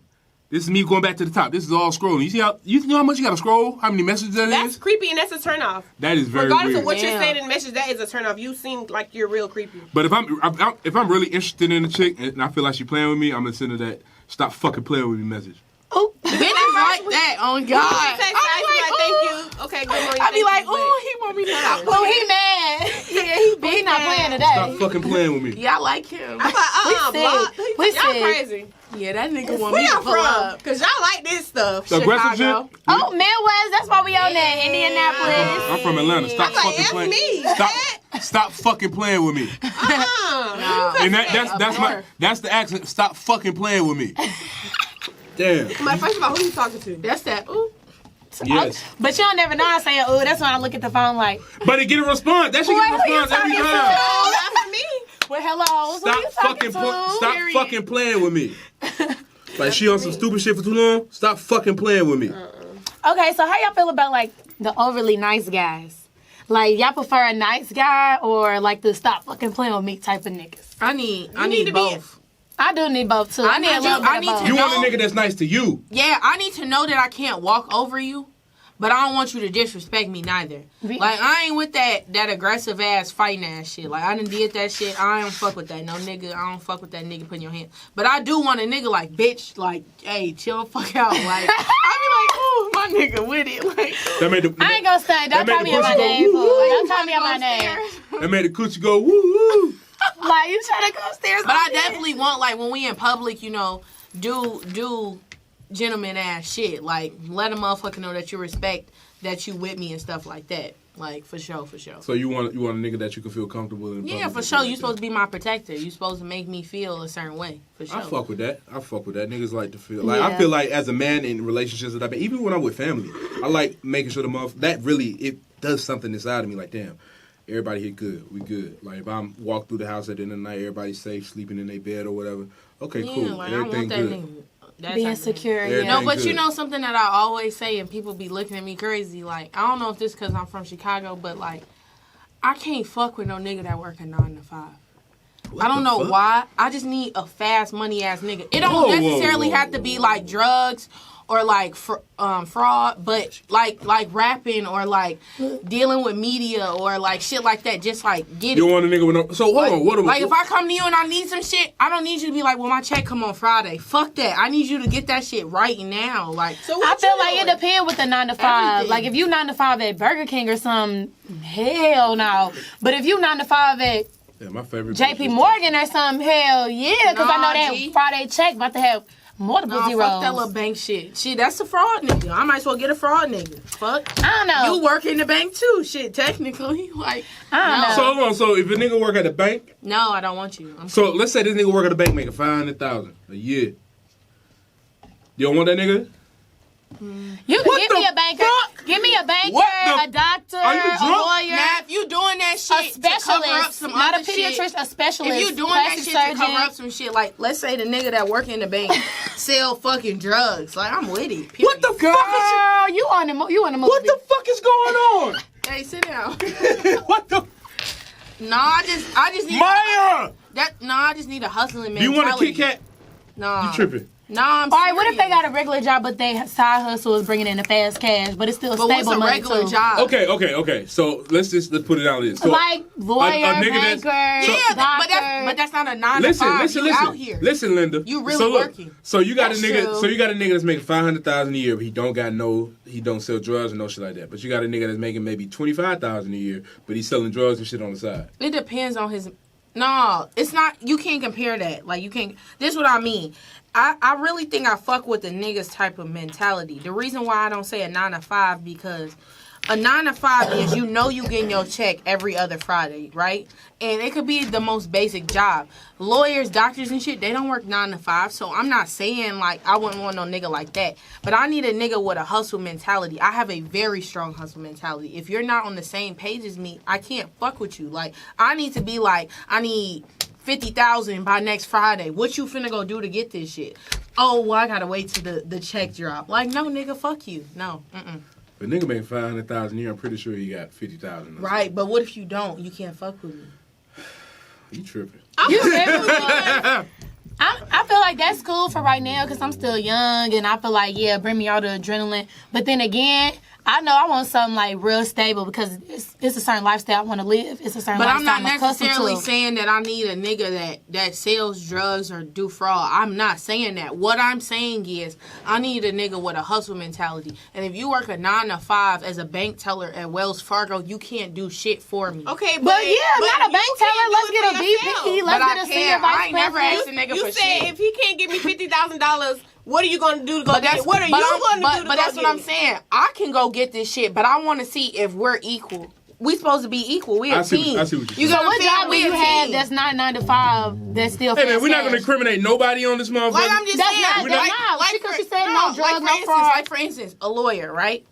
This is me going back to the top. This is all scrolling. You see how, you know how much you gotta scroll? How many messages that That's is? creepy and that's a turnoff. That is very Regardless weird. of what you're Yeah. saying in the message, that is a turnoff. You seem like you're real creepy. But if I'm really interested in a chick and I feel like she playing with me, I'm gonna send her that stop fucking playing with me message. Oop. Bitches like that, on God. I say, thank you. Okay, good morning. I be thank like, you, but- ooh, he want me to Oh, he mad. Yeah, he big. He not playing today. Stop fucking playing with me. Yeah, I like him. I'm like, block. We Y'all sick. crazy. Yeah, that nigga want Where me to y'all pull from? up. Because y'all like this stuff. The aggressive Chicago. shit? Oh, Midwest. That's why we on that. Indianapolis. I'm from Atlanta. Stop I'm like, fucking F playing. me. Stop fucking playing with me. And that's the accent. Stop fucking playing with me. Damn. But first of all, who you talking to? That's that. Ooh. Yes. But you don't never know. I say, oh, that's when I look at the phone like, But it get a response. That shit get a Who you response every talking time. Oh, not for me. well, hello. Who you Stop talking to? stop fucking playing with me. Like she on some stupid shit for too long. Stop fucking playing with me. Okay, so how y'all feel about like the overly nice guys? Like y'all prefer a nice guy or like the stop fucking playing with me type of niggas? I need need to be- both. I do need both too. I I need need a little you- bit I of need to both. You know- want a nigga that's nice to you. Yeah, I need to know that I can't walk over you, but I don't want you to disrespect me neither. Like, I ain't with that aggressive ass fighting ass shit. Like, I done did that shit. I don't fuck with that. No nigga, I don't fuck with that nigga putting your hand. But I do want a nigga like, bitch, like, hey, chill the fuck out. Like, I be like, ooh, my nigga with it. Like, That made the I ain't gonna say. Don't That made call the me out my pussy go, name. woo, fool. woo. Don't call me out my name. that made the coochie go woo woo. Like like, you trying to go upstairs? But I definitely want, like, when we in public, you know, do gentleman ass shit. Like, let a motherfucker know that you respect that you with me and stuff like that. Like, for sure. So you want a nigga that you can feel comfortable in? Yeah, for sure. You supposed to be my protector. You supposed to make me feel a certain way. For sure. I fuck with that. Niggas like to feel like I feel like as a man in relationships that I've been, even when I'm with family, I like making sure that really it does something inside of me. Like, damn, everybody here good. We good. Like, if I'm walk through the house at the end of the night, everybody's safe, sleeping in their bed or whatever. Okay, cool. Like, Everything good. Being secure, No, but you know something that I always say, and people be looking at me crazy. Like, I don't know if this because I'm from Chicago, but like, I can't fuck with no nigga that work a 9 to 5. I don't know why. I just need a fast money ass nigga. It don't necessarily have to be like drugs or like fraud, but like rapping or like dealing with media or like shit like that. Just like get You it. want a nigga with no? So hold on. What? Like if I come to you and I need some shit, I don't need you to be like, well, my check come on Friday. Fuck that. I need you to get that shit right now. Like, So I feel like it depends with the 9 to 5. Everything. Like if you 9 to 5 at Burger King or something, hell no. But if you 9 to 5 at my favorite. JP Morgan or something, hell yeah, because I know that G. Friday check about to have multiple zeros. fuck that little bank shit. Shit, that's a fraud nigga. I might as well get a fraud nigga. Fuck. I don't know. You work in the bank too. Shit, technically, like. I don't know. So hold on. So if a nigga work at the bank, No, I don't want you. so let's say this nigga work at the bank making $500,000 a year. You don't want that nigga? You can give me a banker. fuck? Give me a banker, What the- a doctor, Are you a drunk? lawyer, Now, if you doing that a shit to cover up specialist, some not a other shit, pediatrician, a specialist. if you doing that plastic shit surgeon. to cover up some shit, like let's say the nigga that work in the bank sell fucking drugs, like I'm with it. Period. What the Girl, fuck is you on the movie? What the fuck is going on? Hey, sit down. What the No, I just need Maya? I just need a hustling Do mentality. you want a Kit Kat? No, You tripping? No, I'm All right, what if they serious. got a regular job, but they side hustle is bringing in the fast cash, but it's still But what's stable a money regular too? job? Okay. So let's put it out this. So, Like lawyer, nigga banker, Yeah, doctor. but that's not a 9 to 5. You out here. Listen, Linda. You really so look, working. So you got That's a nigga. true. So you got a nigga that's making $500,000 a year, but he don't sell drugs and no shit like that. But you got a nigga that's making maybe $25,000 a year, but he's selling drugs and shit on the side. It depends on his. No, it's not. You can't compare that. Like you can't. This is what I mean. I really think I fuck with the niggas type of mentality. The reason why I don't say a 9 to 5 because a 9 to 5 is you getting your check every other Friday, right? And it could be the most basic job. Lawyers, doctors, and shit, they don't work 9 to 5. So I'm not saying like I wouldn't want no nigga like that. But I need a nigga with a hustle mentality. I have a very strong hustle mentality. If you're not on the same page as me, I can't fuck with you. Like I need to be like I need 50,000 by next Friday. What you finna go do to get this shit? Oh, well, I gotta wait till the check drop. Like, no, nigga, fuck you. No, If a nigga making $500,000 a year, I'm pretty sure he got $50,000. Right, but what if you don't? You can't fuck with me. You tripping? You very well. I feel like that's cool for right now because I'm still young and I feel like, yeah, bring me all the adrenaline. But then again, I know I want something like real stable because it's a certain lifestyle I want to live. It's a certain But I'm lifestyle not accustomed necessarily to. saying that I need a nigga that sells drugs or do fraud. I'm not saying that. What I'm saying is I need a nigga with a hustle mentality. And if you work a 9 to 5 as a bank teller at Wells Fargo, you can't do shit for me. Okay, But yeah, not a bank teller. Let's get a VP. Let's But I get a senior can't. I vice ain't never asked a president. nigga You for said shit. if he can't give me $50,000, what are you gonna do to go But get it? What are you gonna do to But go that's get what I'm it? saying. I can go get this shit, but I want to see if we're equal. We supposed to be equal. We a I see team. what you're saying. You So gotta what feel job do we you a have team. that's not 9 to 5 that's still Hey man, fast we're not gonna cash? incriminate nobody on this motherfucker. Like I'm just That's saying. not- that's not. Because she said no drug, no fraud. For instance, a lawyer, right?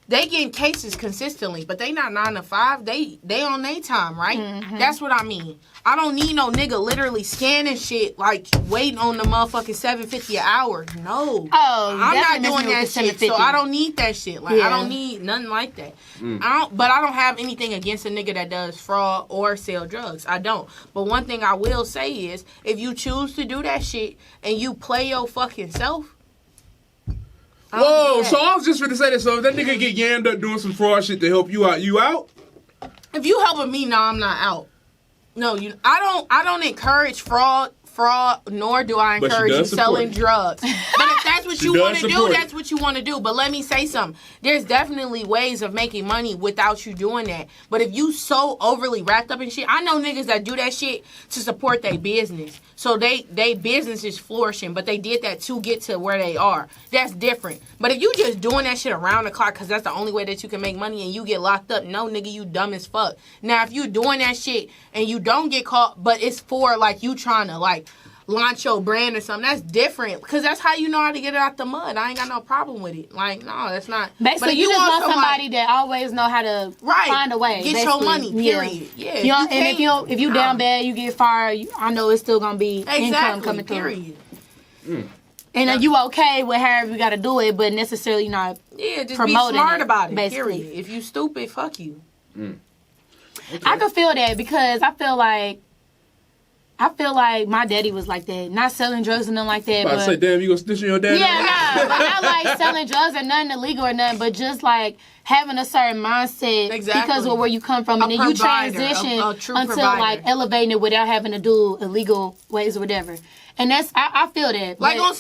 They getting cases consistently, but they not 9 to 5. They on their time, right? Mm-hmm. That's what I mean. I don't need no nigga literally scanning shit like waiting on the motherfucking $7.50 an hour. No. Oh, I'm not definitely doing that missing shit, the so 750. I don't need that shit. Like Yeah. I don't need nothing like that. But I don't have anything against a nigga that does fraud or sell drugs. I don't. But one thing I will say is, if you choose to do that shit and you play your fucking self. I don't Whoa, do that. so I was just gonna say that. So if that nigga get yammed up doing some fraud shit to help you out, you out? If you helping me, no, I'm not out. No, I don't encourage fraud, nor do I But she encourage you does support selling it. drugs. But if that's that's what you want to do, that's what you want to do. But let me say something. There's definitely ways of making money without you doing that. But if you so overly wrapped up in shit, I know niggas that do that shit to support their business. So they business is flourishing, but they did that to get to where they are. That's different. But if you just doing that shit around the clock because that's the only way that you can make money and you get locked up, no, nigga, you dumb as fuck. Now, if you doing that shit and you don't get caught, but it's for, like, you trying to, like, launch your brand or something, that's different. Because that's how you know how to get it out the mud. I ain't got no problem with it. Like, no, that's not. Basically, but if you just want somebody that always know how to find a way. Get your money, period. Yeah. You know, and if you down bad, you get fired, I know it's still going to be income coming through. Period. And you okay with however you got to do it, but necessarily not just promoting be smart about it, basically. period. If you stupid, fuck you. Okay. I can feel that because I feel like my daddy was like that. Not selling drugs and nothing like that. I say, damn, you gonna snitch on your daddy? Yeah, nah. But not like selling drugs or nothing illegal or nothing, but just like having a certain mindset because of where you come from. And then you transition until like elevating it without having to do illegal ways or whatever. And that's, I feel that. Like on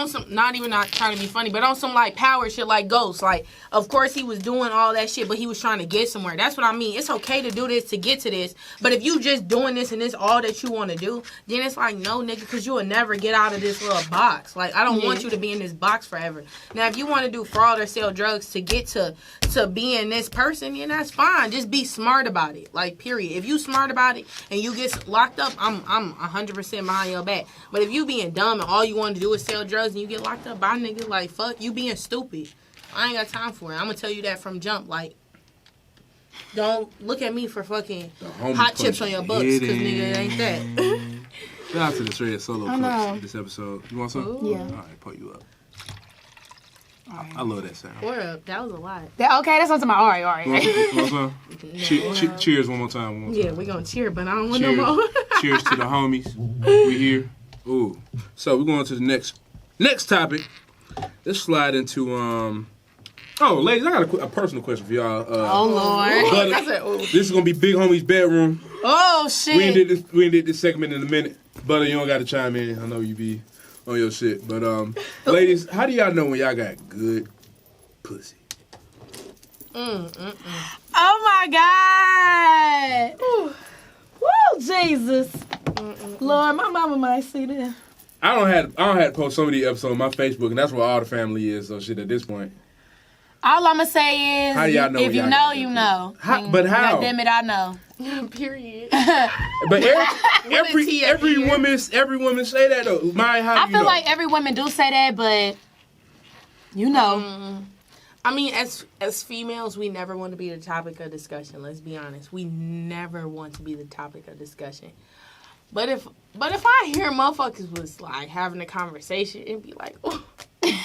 some, not even not trying to be funny, but on some like power shit like Ghost. Like, of course he was doing all that shit, but he was trying to get somewhere. That's what I mean. It's okay to do this to get to this. But if you just doing this and this all that you want to do, then it's like, no, nigga, because you will never get out of this little box. Like, I don't want you to be in this box forever. Now, if you want to do fraud or sell drugs to get to being this person, then that's fine. Just be smart about it. Like, period. If you smart about it and you get locked up, I'm 100% behind your back. But if you being dumb and all you want to do is sell drugs and you get locked up by nigga, like, fuck, you being stupid. I ain't got time for it. I'm going to tell you that from jump. Like, don't look at me for fucking hot chips on your books, because nigga, it ain't that. Shout out to the Straight Solo Clips this episode. You want some? Ooh. Yeah. All right, put you up. I love that sound. Pour up. That was a lot. Okay, that's something all right. You want some? Cheers one more time. Yeah, we're going to cheer, but I don't want no more. Cheers to the homies. We here. Ooh. So we're going to the next topic. Let's slide into ladies, I got a personal question for y'all. Lord. This is gonna be Big Homie's bedroom. Oh shit. We ain't did this segment in a minute. Butter, you don't gotta chime in. I know you be on your shit. But ladies, how do y'all know when y'all got good pussy? Oh my God. Woo, Jesus. Lord, my mama might see that. I don't have to post some of these episodes on my Facebook, and that's where all the family is. So shit, at this point, all I'ma say is, how do y'all know if you know, you know. But how? God damn it, I know. Period. But every woman say that though. I feel like every woman do say that, but you know. I mean, as females, we never want to be the topic of discussion. Let's be honest. We never want to be the topic of discussion. But if I hear motherfuckers was like having a conversation and be like, oh, I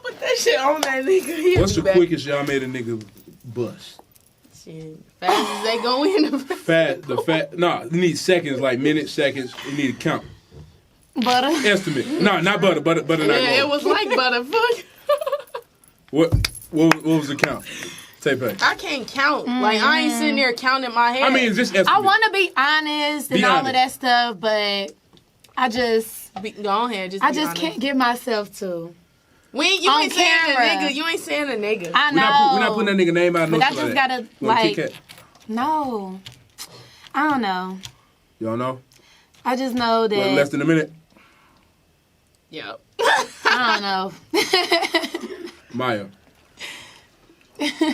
put that shit on that nigga. What's the quickest y'all made a nigga bust? Shit, fast as they go in. You need seconds, like minutes, seconds. You need to count. Butter. Estimate. No, not butter. Butter not gold. It was like butter. Fuck. What was the count? TayPay. I can't count. Like, I ain't sitting there counting my head. I mean, it's just estimate. I want to be honest and all of that stuff, but I just... Go ahead, I just can't get myself to. You ain't saying a nigga. You ain't saying a nigga. I know. We're not putting that nigga name out. But I just gotta, like... No. I don't know. You don't know? I just know that... Less than a minute? Yep. I don't know. Miyya.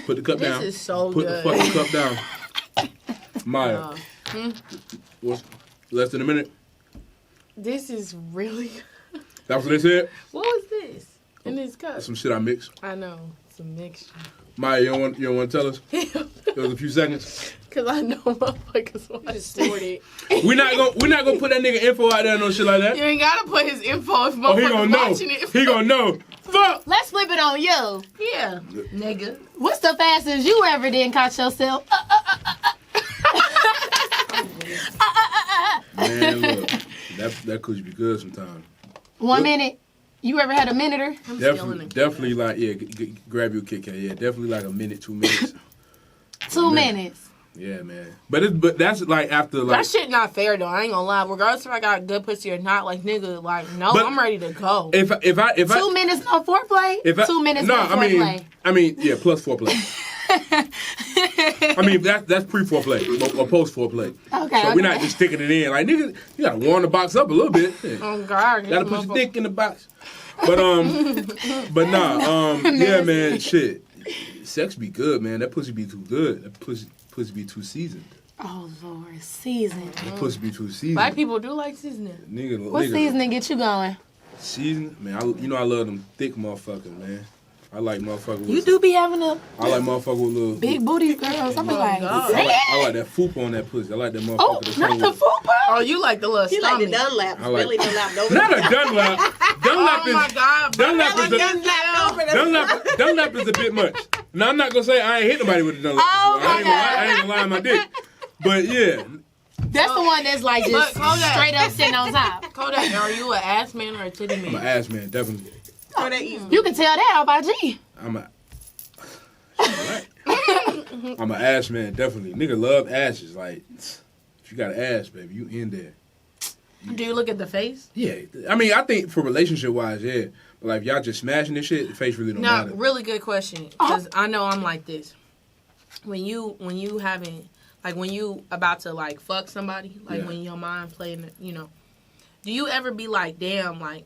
Put the cup down. This is so Put good. the fucking cup down. Miyya. What's less than a minute? This is really... That's what they said? What was this in this cup? Some shit I mixed. I know. Some mixture. Miyya, you don't want to tell us? It was a few seconds. Because I know motherfuckers want to stored it. We're not gonna put that nigga info out there and no shit like that. You ain't got to put his info if motherfuckers watching it. He gonna know. Fuck! Let's flip it on you. Yeah, nigga. What's the fastest you ever did caught yourself? Man, look. That could be good sometimes. 1 minute. You ever had a minute? Definitely, like, grab your Kit Kat. Yeah, definitely like a minute, 2 minutes. 2 minutes. Yeah, man. But that's like after like That shit not fair though. I ain't gonna lie. Regardless if I got good pussy or not, like nigga, like no, But I'm ready to go. if I 2 minutes no foreplay. 2 minutes no foreplay. I mean, yeah, plus foreplay. I mean, that's pre-foreplay or post-foreplay. Okay. So we're not just sticking it in. Like, niggas, you gotta warm the box up a little bit. Yeah. Oh God, Gotta put your dick in the box. But yeah, man, shit. Sex be good, man. That pussy be too good. That pussy be too seasoned. Oh Lord, season. That pussy be too seasoned. Black people do like seasoning. What seasoning get you going? Season, man. I love them thick motherfuckers, man. I like motherfuckers with... You do be having a I like motherfuckers with little... big booty girls. I'm like, I like that foop on that pussy. I like that motherfucker. oh, not the fupa. Oh, you like the little He like the stomach. Dunlap. I like- Billy Dunlap. Over Not a Dunlap. Dunlap Oh my God, Dunlap is a... Dunlap. Dunlap is a bit much. Now, I'm not going to say I ain't hit nobody with a Dunlap. Oh, before. I ain't my gonna lie on my dick. But, yeah. That's the one that's like just But Kodak. straight up sitting on top. Kodak, are you an ass man or a titty I'm an man? ass man, definitely. Oh, that easy. You can tell that by G. I'm a... I'm an ass man, definitely. Nigga love asses. Like, if you got an ass, baby, you in there. Do you look at the face? Yeah. I mean, I think for relationship-wise, yeah. But, like, if y'all just smashing this shit, the face really don't No, matter. really good question. Because I know I'm like this. When you having, like when you about to like fuck somebody, like Yeah. when your mind playing, you know, do you ever be like, damn, like,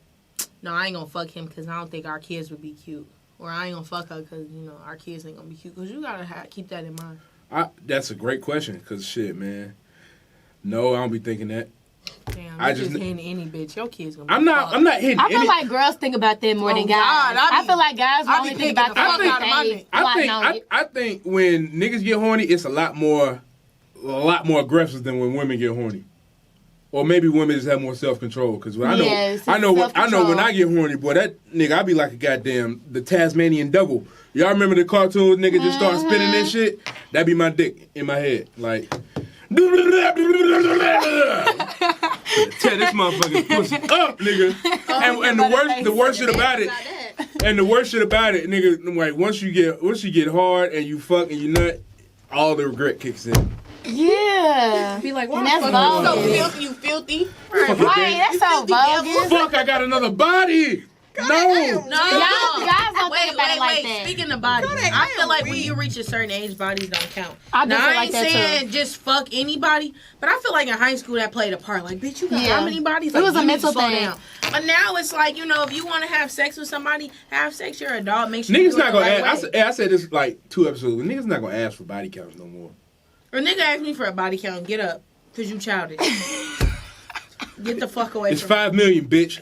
no, I ain't gonna fuck him because I don't think our kids would be cute. Or I ain't gonna fuck her because, you know, our kids ain't gonna be cute. Because you gotta keep that in mind. That's a great question, because shit, man. No, I don't be thinking that. Damn, I you just- just hitting any bitch. Your kids gonna be I'm not hitting I feel any... like girls think about that more than Oh, guys. God, I I be- feel like guys I be only think picking about the fuck the out of my phase. dick. I think when niggas get horny, it's a lot more aggressive than when women get horny. Or maybe women just have more self-control. Because I know, Yes, I know when self-control. I get horny, boy, that nigga, I be like a goddamn, the Tasmanian devil. Y'all remember the cartoon nigga just start spinning this shit? That be my dick in my head. Like, tear this motherfucking pussy up, nigga. And the worst shit about it, and the worst shit about it, nigga, like once you get hard and you fuck and you nut, all the regret kicks in. Yeah. Be like, And why that's the fuck you so bogus. filthy, you filthy? Right, that's so bogus. Fuck, I got another body. No. No, Guys don't think about it like that. Speaking of bodies, I feel like when you reach a certain age, bodies don't count. I do Now, feel I like ain't that saying too. just fuck anybody, but I feel like in high school that played a part. Like, bitch, you got Yeah. how many bodies? It Like, was a you need to mental slow thing. down. But now it's like, you know, if you want to have sex with somebody, have sex. You're an adult. Make sure Niggas you do not it gonna the right ask. way. I said this like 2 episodes. Niggas not gonna ask for body counts no more. Or nigga asked me for a body count. Get up, cause you childish. Get the fuck away It's from 5 million, bitch.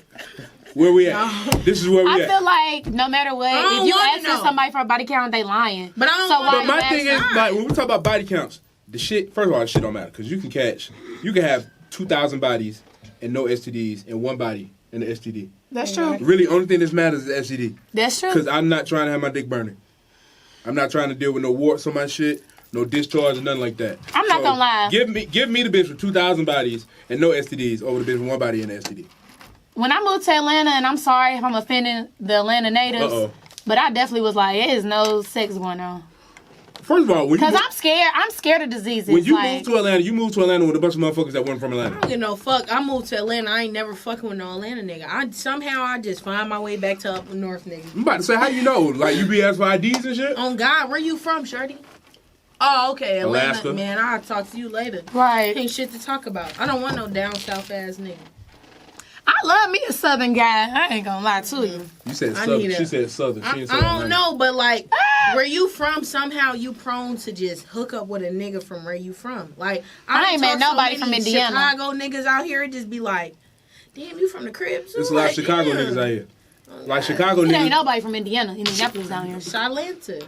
Where we at? No. This is where we I at. feel like no matter what, I don't if you wanna asking know. somebody for a body count, they lying. But I don't So want why But my you thing is, asking? like, when we talk about body counts, the shit. First of all, the shit don't matter because you can have 2,000 bodies and no STDs and one body and an STD. That's true. Really, only thing that matters is the STD. That's true. Because I'm not trying to have my dick burning. I'm not trying to deal with no warts on my shit, no discharge, or nothing like that. I'm not gonna lie. Give me the bitch with 2,000 bodies and no STDs over the bitch with one body and an STD. When I moved to Atlanta, and I'm sorry if I'm offending the Atlanta natives, Uh-oh. but I definitely was like, there's no sex going on. First of all, when you Because I'm scared. I'm scared of diseases. when you like, moved to Atlanta, you moved to Atlanta with a bunch of motherfuckers that weren't from Atlanta. I don't give no fuck. I moved to Atlanta. I ain't never fucking with no Atlanta nigga. I just find my way back to up north nigga. I'm about to say, how you know? Like, you be asked for IDs and shit? On God, where you from, shorty? Oh, okay, Atlanta. Alaska. Man, I'll talk to you later. Right. Ain't shit to talk about. I don't want no down south ass nigga. I love me a Southern guy. I ain't gonna lie to you. You said I Southern. need a- She said Southern. She I didn't say don't Atlanta. know, but like, where you from, somehow you prone to just hook up with a nigga from where you from. Like, I ain't met talk nobody so from many Indiana. Chicago niggas out here, it just be like, damn, you from the crib too? There's a lot of Like, Chicago yeah. niggas out here. Like, Chicago It ain't niggas. nobody from Indiana. Indianapolis down here. Atlanta.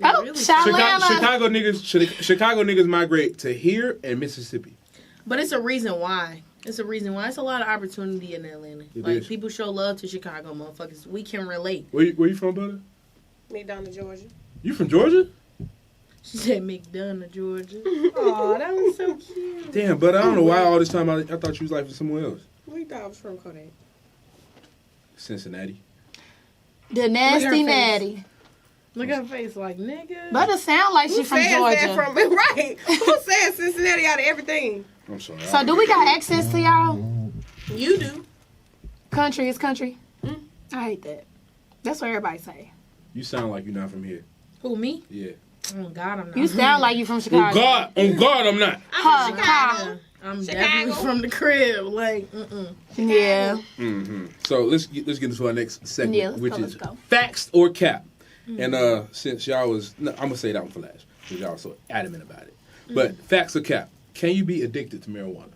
Oh, Really? Atlanta. Chicago niggas migrate to here and Mississippi. But it's a reason why. It's a reason why. It's a lot of opportunity in Atlanta. It Like, is. people show love to Chicago motherfuckers. We can relate. Where you from, brother? McDonough, Georgia. You from Georgia? She said McDonough, Georgia. Aw, that was so cute. Damn, but I don't know why all this time I thought you was like from somewhere else. We thought I was from Kodak. Cincinnati. The nasty face. natty. Look at her face like, nigga. But it sound like she from Georgia. Right. Who said Cincinnati out of everything? I'm sorry. So do we got access to y'all? You do. Country is country. I hate that. That's what everybody say. You sound like you're not from here. Who, me? Yeah. Oh, God, I'm not. You sound like you from Chicago. On God, I'm not. I'm from Chicago. I'm Chicago. definitely from the crib. Like, Yeah. Mm-hmm. So let's get into our next segment, Yeah, let's which go, is let's go. facts or cap. And since y'all was, I'm gonna say that one for last because y'all are so adamant about it. But facts or cap? Can you be addicted to marijuana?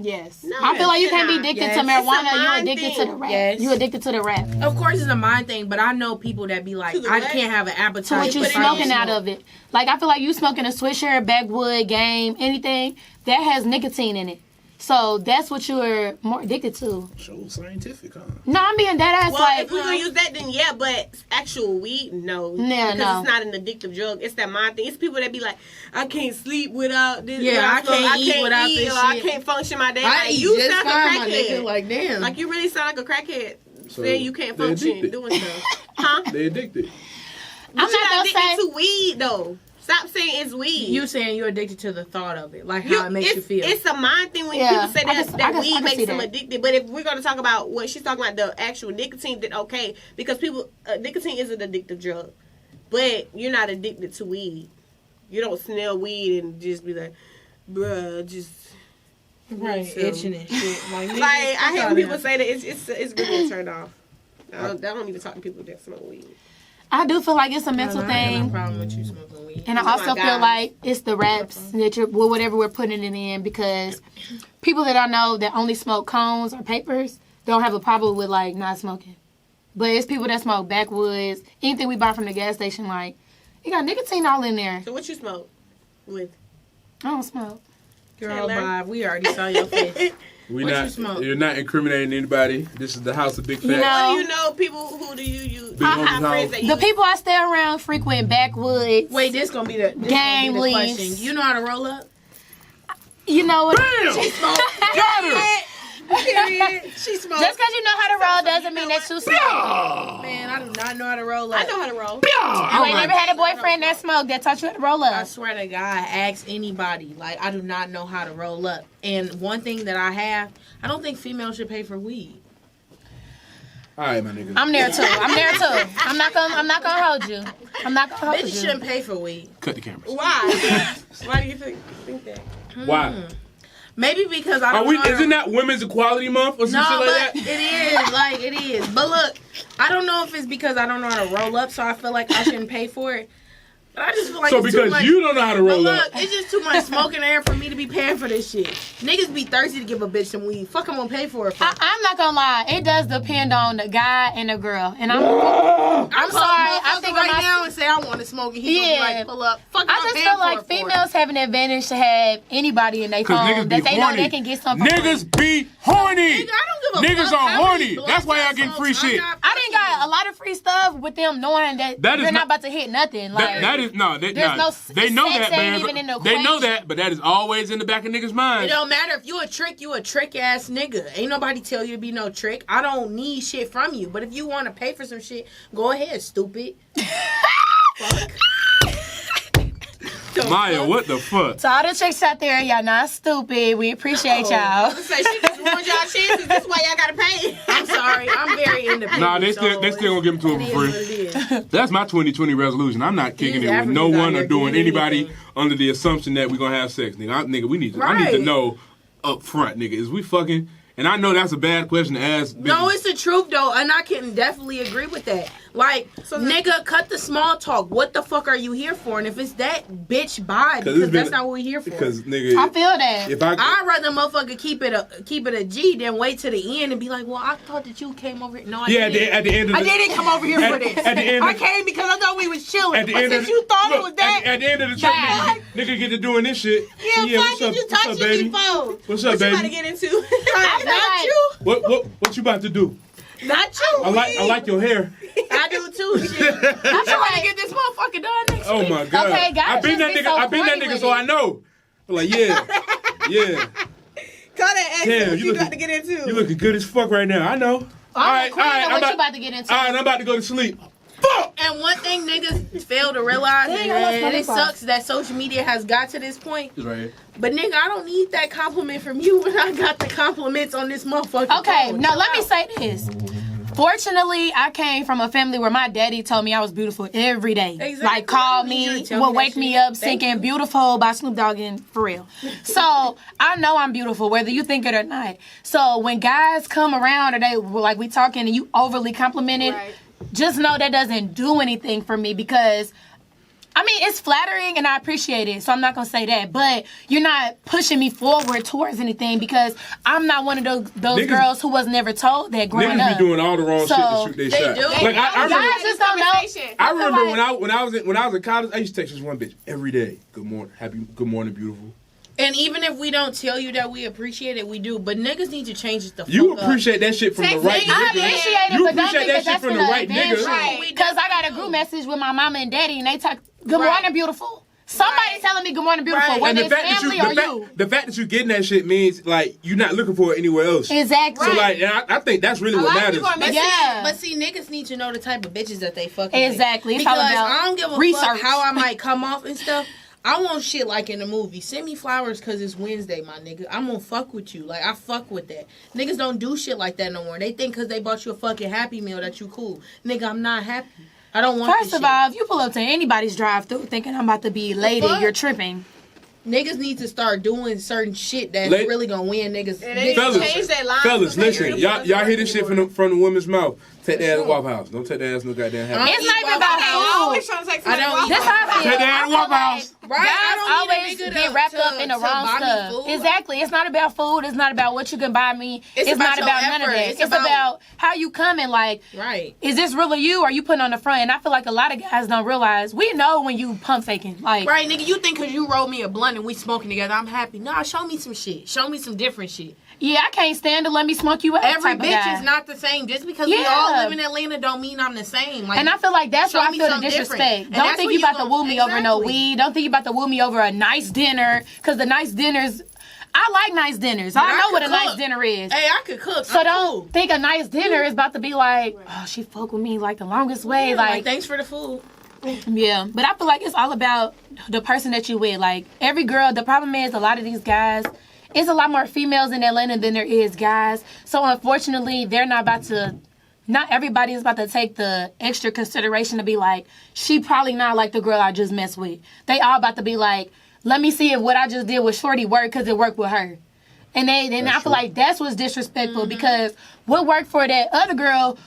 Yes. No, I feel like you can't be cannot. addicted Yes. to It's a marijuana. You mind addicted to thing. the rap. Yes. You addicted to the rap. of course it's a mind thing, but I know people that be like, To the I what? can't have an To appetite. what you if I don't smoking out smoke. of it. Like, I feel like you smoking a Swisher, backwood, game, anything that has nicotine in it. So that's what you're more addicted to. So scientific, huh? No, I'm being dead ass. Well, like, if we're gonna use that, then yeah. But actual weed, no. Yeah, because no. it's not an addictive drug. It's that mind thing. It's people that be like, I can't sleep without this. Yeah, without I can't smoke. eat without this or I shit. can't function my day. I Like, eat you just sound like fine, a my nigga. crackhead. Like, damn. Like you really sound like a crackhead. So Saying you can't they're function addicted. doing stuff, huh? They addicted. I'm But you're not not gonna say. addicted to weed though. Stop saying it's weed. You saying you're addicted to the thought of it, like how it makes you feel. It's a mind thing when Yeah, people say I that, can- that I can weed see makes them that. addicted. But if we're going to talk about what she's talking about, the actual nicotine, then okay. Because people, nicotine is an addictive drug. But you're not addicted to weed. You don't smell weed and just be like, bruh, just... right, so- itching and shit. Like, nigga, Like, I fuck hear outta people here. say that it's really a turn off. I don't even talk to people that smoke weed. I do feel like it's a mental I ain't got no thing. problem with you smoking weed. And I Oh my also feel God. like it's the raps that you're, well, whatever we're putting it in, because people that I know that only smoke cones or papers don't have a problem with like not smoking. But it's people that smoke backwoods, anything we buy from the gas station, like it got nicotine all in there. So what you smoke with? I don't smoke. Girl, Taylor. bye. We already saw your face. We What not. you smoke? You're not incriminating anybody. This is the house of big facts. You know, What do you know? People, who do you use? Big Homie's Have friends house. that The you people I stay around frequent backwoods. Wait, this gonna be the Game leaves. question. You know how to roll up? You know what? Damn! Got her! Period. She smoked. Just because you know how to roll doesn't mean that you smoke. Man, I do not know how to roll up. I know how to roll. You ain't never had a boyfriend that smoked that taught you how to roll I up. swear to God, ask anybody. Like, I do not know how to roll up. And one thing that I have, I don't think females should pay for weed. All right, my nigga. I'm there too. I'm not gonna hold you. I'm not gonna hold Bitches you. shouldn't pay for weed. Cut the cameras. Why? Why do you think that? Why? Maybe because I Are don't we? know how to- Isn't that Women's Equality Month or some No, shit like but that? it is. But look, I don't know if it's because I don't know how to roll up, so I feel like I shouldn't pay for it. But I just feel like So it's too because much. you don't know how to But roll look, up. it's just too much smoke in the air for me to be paying for this shit. Niggas be thirsty to give a bitch some weed. Fuck, I'm gonna pay for it. I'm not gonna lie. It does depend on the guy and the girl. And I'm I'm sorry. I think right I'm now and say I want to smoke it. He gonna be Yeah. like, pull up. Fuck, I I'm just paying feel for like it for it. females have an advantage to have anybody in their Because phone niggas be that they know horny. they can get something. for free. Niggas be horny. Nigga, I don't give a Niggas fuck are how many horny. blunts That's why I y'all getting smoke. free I'm shit. not I didn't got a lot of free stuff with them knowing that, That is you're not not- about to hit nothing. Like That is no. They, there's no they know sex that, ain't man. even in the They know equation. that, but that is always in the back of niggas' It minds. don't matter if you a trick ass nigga. Ain't nobody tell you to be no trick. I don't need shit from you. But if you want to pay for some shit, go ahead, stupid. Fuck. Maya, what the fuck? to all the chicks out there, y'all not stupid. We appreciate y'all. Say she just ruined y'all chances. That's why y'all gotta pay. I'm sorry. I'm very independent. Nah, they so still gonna give them to it them is for what free. it is. That's my 2020 resolution. I'm not kicking These it with no Africans out one or here doing getting anybody anything. under the assumption that we gonna have sex, nigga. I need to. I need to Right. know up front, nigga. Is we fucking? And I know that's a bad question to ask. No, bitches. it's the truth though, and I can definitely agree with that. Like, nigga, cut the small talk. What the fuck are you here for? And if it's that, bitch, bye, because it's been- that's not what we're here for. because nigga. I feel that. if I I'd rather motherfucker keep it a G than wait to the end and be like, well, I thought that you came over here. No, I yeah, didn't. at the end of the I didn't come over here at- for this. at the end I of- came because I thought we was chilling. At the But end since of you thought it look, was that, at the end of the trip, bad. nigga get to doing this shit. Yeah, what's fuck up, did you what's touch up, it baby? before? What's up, What you about to baby? get into? I feel not like- you. What you about to do? Not you. I like your hair. I do too. Shit. I'm trying to get this motherfucker done next Oh week. my god. Okay, guys I been just that be nigga. so I been that corny nigga, with so it. I know. I'm like, yeah. Call that ex. Damn, What you you looking- got to get into? You looking good as fuck right now. I know. I'm all right, queen all right. of what you about to get into. All right, I'm about to go to sleep. fuck. And one thing niggas fail to realize, and it sucks that social media has got to this point. Right. But nigga, I don't need that compliment from you when I got the compliments on this motherfucker. Okay, phone. now let me say this. Fortunately, I came from a family where my daddy told me I was beautiful every day. Exactly. Like, call I need you me, to tell would me wake that me shit. up Thank singing you. Beautiful by Snoop Dogg, and for real. So, I know I'm beautiful, whether you think it or not. So, when guys come around or they, like, we talking and you overly complimented, Right. just know that doesn't do anything for me because... I mean, it's flattering and I appreciate it, so I'm not going to say that. But you're not pushing me forward towards anything because I'm not one of those Niggas- girls who was never told that growing Niggas up. be doing all the wrong So, shit to shoot their shot. do. Like I remember, Guys just don't know. I remember like- when I was in college, I used to text this one bitch every day. Good morning, beautiful. And even if we don't tell you that we appreciate it, we do. But niggas need to change it the fuck You up. appreciate that shit from the Text right me. I nigga. appreciate it, You but don't appreciate think that shit that's from the gonna right advance nigga. you. Right. Because I got a group message with my mama and daddy, and they talk, good morning, beautiful. Somebody telling me good morning, beautiful, Right. whether And the it's fact family that or you. the fact that you getting that shit means like you're not looking for it anywhere else. Exactly. So like, and I think that's really what lot of matters. people are But, Yeah. but see, niggas need to know the type of bitches that they fucking with. Exactly. It's Because all about I don't give a research. fuck how I might come off and stuff. I want shit like in the movie. Send me flowers because it's Wednesday, my nigga. I'm gonna fuck with you. Like, I fuck with that. Niggas don't do shit like that no more. They think because they bought you a fucking Happy Meal that you cool. Nigga, I'm not happy. I don't want First this of all, if you pull up to anybody's drive-thru thinking I'm about to be elated, fuck? you're tripping. Niggas need to start doing certain shit that's Late- really gonna win niggas. And they niggas- Fellas, change their lives. Fellas, to make listen, it y'all hear this shit from the women's mouth. Take that ass to sure. Waffle House. Don't take that ass no goddamn Happy. It's not even about I food. always trying to take I don't somebody eat That's how I feel. Take that I ass to feel Waffle House. Right, I Guys don't need a always nigga get to- wrapped up to- in the to wrong buy me stuff. food. Exactly. It's not about food. It's not about what you can buy me. It's about not your about none of effort. that. It's It's about- about how you coming. Like, Right. is this really you or are you putting on the front? And I feel like a lot of guys don't realize. We know when you pump faking. Like, Right, nigga, you think because you rolled me a blunt and we smoking together, I'm happy. Nah, show me some shit. Show me some different shit. yeah, I can't stand to let me smoke you up. Every type of bitch guy. is not the same. Just because we Yeah. all live in Atlanta don't mean I'm the same. Like, And I feel like that's show why I me feel the something different. disrespect. And Don't that's think when you you about to gon- woo me over no Exactly. weed. Don't think you about to woo me over a nice dinner. Because the nice dinners, I like nice dinners. I know I what a could nice cook. dinner is. hey, I could cook. So I'm don't cool. think a nice dinner is about to be like, oh, she fuck with me like the longest way. Yeah, Like, thanks for the food. yeah. But I feel like it's all about the person that you with. Like, every girl, the problem is a lot of these guys, it's a lot more females in Atlanta than there is guys. So unfortunately, they're not about to, not everybody is about to take the extra consideration to be like, she probably not like the girl I just messed with. They all about to be like, let me see if what I just did with Shorty worked because it worked with her. And I feel true. like that's what's disrespectful because what worked for that other girl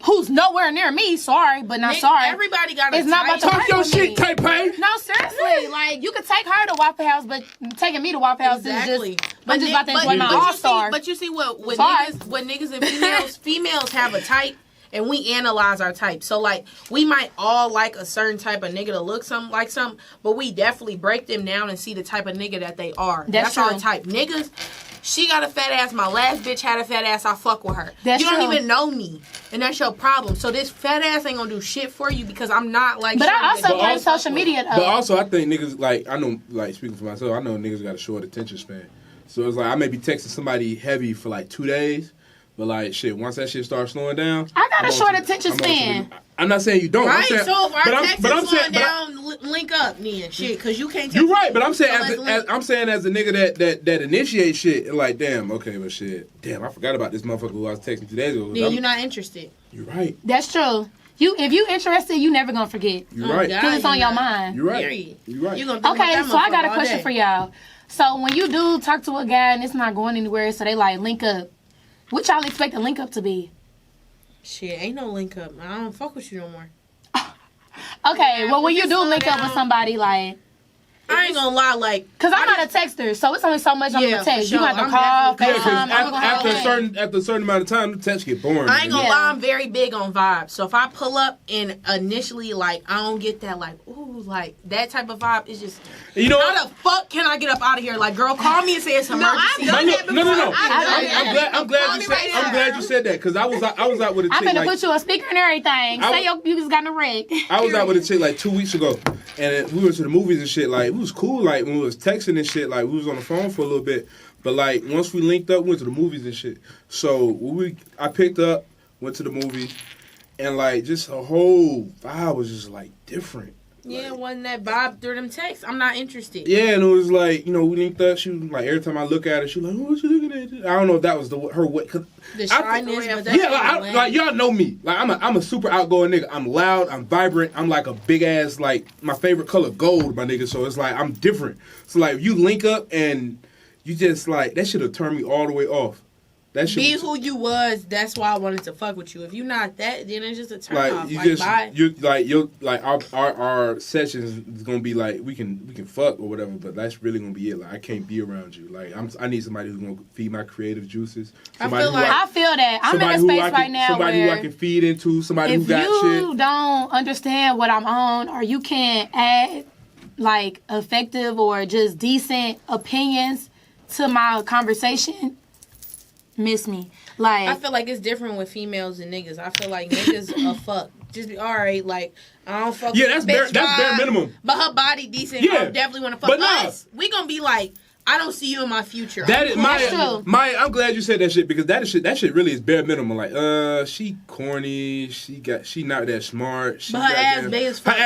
who's nowhere near me, sorry, but not Nigga, sorry. everybody got a It's not about type. to Talk your with shit, me. TayPay. No, seriously. Like, you could take her to Waffle House, but taking me to Waffle House Exactly. is just, I'm just about to enjoy my you all-star. see- But you see what when Sorry. niggas and females have a type, and we analyze our type. So like we might all like a certain type of nigga to look something like something, but we definitely break them down and see the type of nigga that they are. That's our true. type. Niggas, she got a fat ass. My last bitch had a fat ass. I fuck with her. That's you don't true. even know me, and that's your problem. So this fat ass ain't gonna do shit for you because I'm not like. But I shorty also that you blame fuck social with. media, though. But also, I think niggas, like, I know, like, speaking for myself, I know niggas got a short attention span. So it's like, I may be texting somebody heavy for like 2 days, but like, shit, once that shit starts slowing down. I got I'm a on short to- attention I'm on to span. the- I'm not saying you don't. Right, I'm saying, so if our text is slowing but down, link up then, shit, because you can't. you're right, but I'm saying So let's link. I'm saying as a nigga that initiates shit, like, damn, okay, but shit, damn, I forgot about this motherfucker who I was texting 2 days ago. Then you're not interested. You're right. That's true. If you interested, you never gonna forget. You're right. God. Because it's on your mind. You're right. Period. You're right. You gonna think Okay, about that so I got motherfucker a all question day. for y'all. So when you do talk to a guy and it's not going anywhere, so they like link up, what y'all expect a link up to be? Shit, ain't no link up. I don't fuck with you no more. Okay, Yeah, well when just you do slow link up down. with somebody, like, I ain't gonna lie, like, cause I'm not a texter, so it's only so much I'm Yeah, gonna text. for You sure. have to I'm call, definitely- Yeah, FaceTime. because I'm gonna after call. a certain amount of time, the text get boring. I ain't gonna Yeah. lie, I'm very big on vibes. So if I pull up and initially, like, I don't get that, like, ooh, like, that type of vibe, it's just, You know how what? the fuck can I get up out of here? Like, girl, call me and say it's emergency. I've done that No. before. I'm glad you said that because I was out with a I'm chick finna like put you on speaker and everything. I Say you just got in a wreck. I was out with a chick like 2 weeks ago, and we went to the movies and shit. Like, it was cool. Like, when we was texting and shit, like, we was on the phone for a little bit. But like, once we linked up, we went to the movies and shit. So I picked up, went to the movie, and like just a whole vibe was just like different. Yeah, Like, wasn't that vibe through them texts? I'm not interested. yeah, and it was like, you know, we linked up. She was like, every time I look at her, she was like, what you looking at? I don't know if that was her way. The shyness, but that's Yeah, like y'all know me. Like I'm a super outgoing nigga. I'm loud. I'm vibrant. I'm like a big ass, like my favorite color gold, my nigga. So it's like I'm different. So like if you link up and you just like that should have turned me all the way off. That should be who you was. That's why I wanted to fuck with you. If you're not that, then it's just a turn like off. you Like, just bye. you like our sessions is gonna be like we can fuck or whatever, but that's really gonna be it. Like I can't be around you. Like I need somebody who's gonna feed my creative juices. Somebody I feel that. I'm in a space right now somebody where who I can feed into. Somebody who if got shit. you don't understand what I'm on, or you can't add like effective or just decent opinions to my conversation, miss me. Like I feel like it's different with females and niggas. I feel like niggas a fuck. Just be alright. Like I don't fuck. Yeah, with that's bitch bare vibe, minimum. But her body decent. Yeah. I definitely want to fuck. But nah. Us, we gonna be like, I don't see you in my future. That is That's true. I'm glad you said that shit because that shit really is bare minimum. Like, she corny. She not that smart. She But her ass goddamn- big as fuck. Her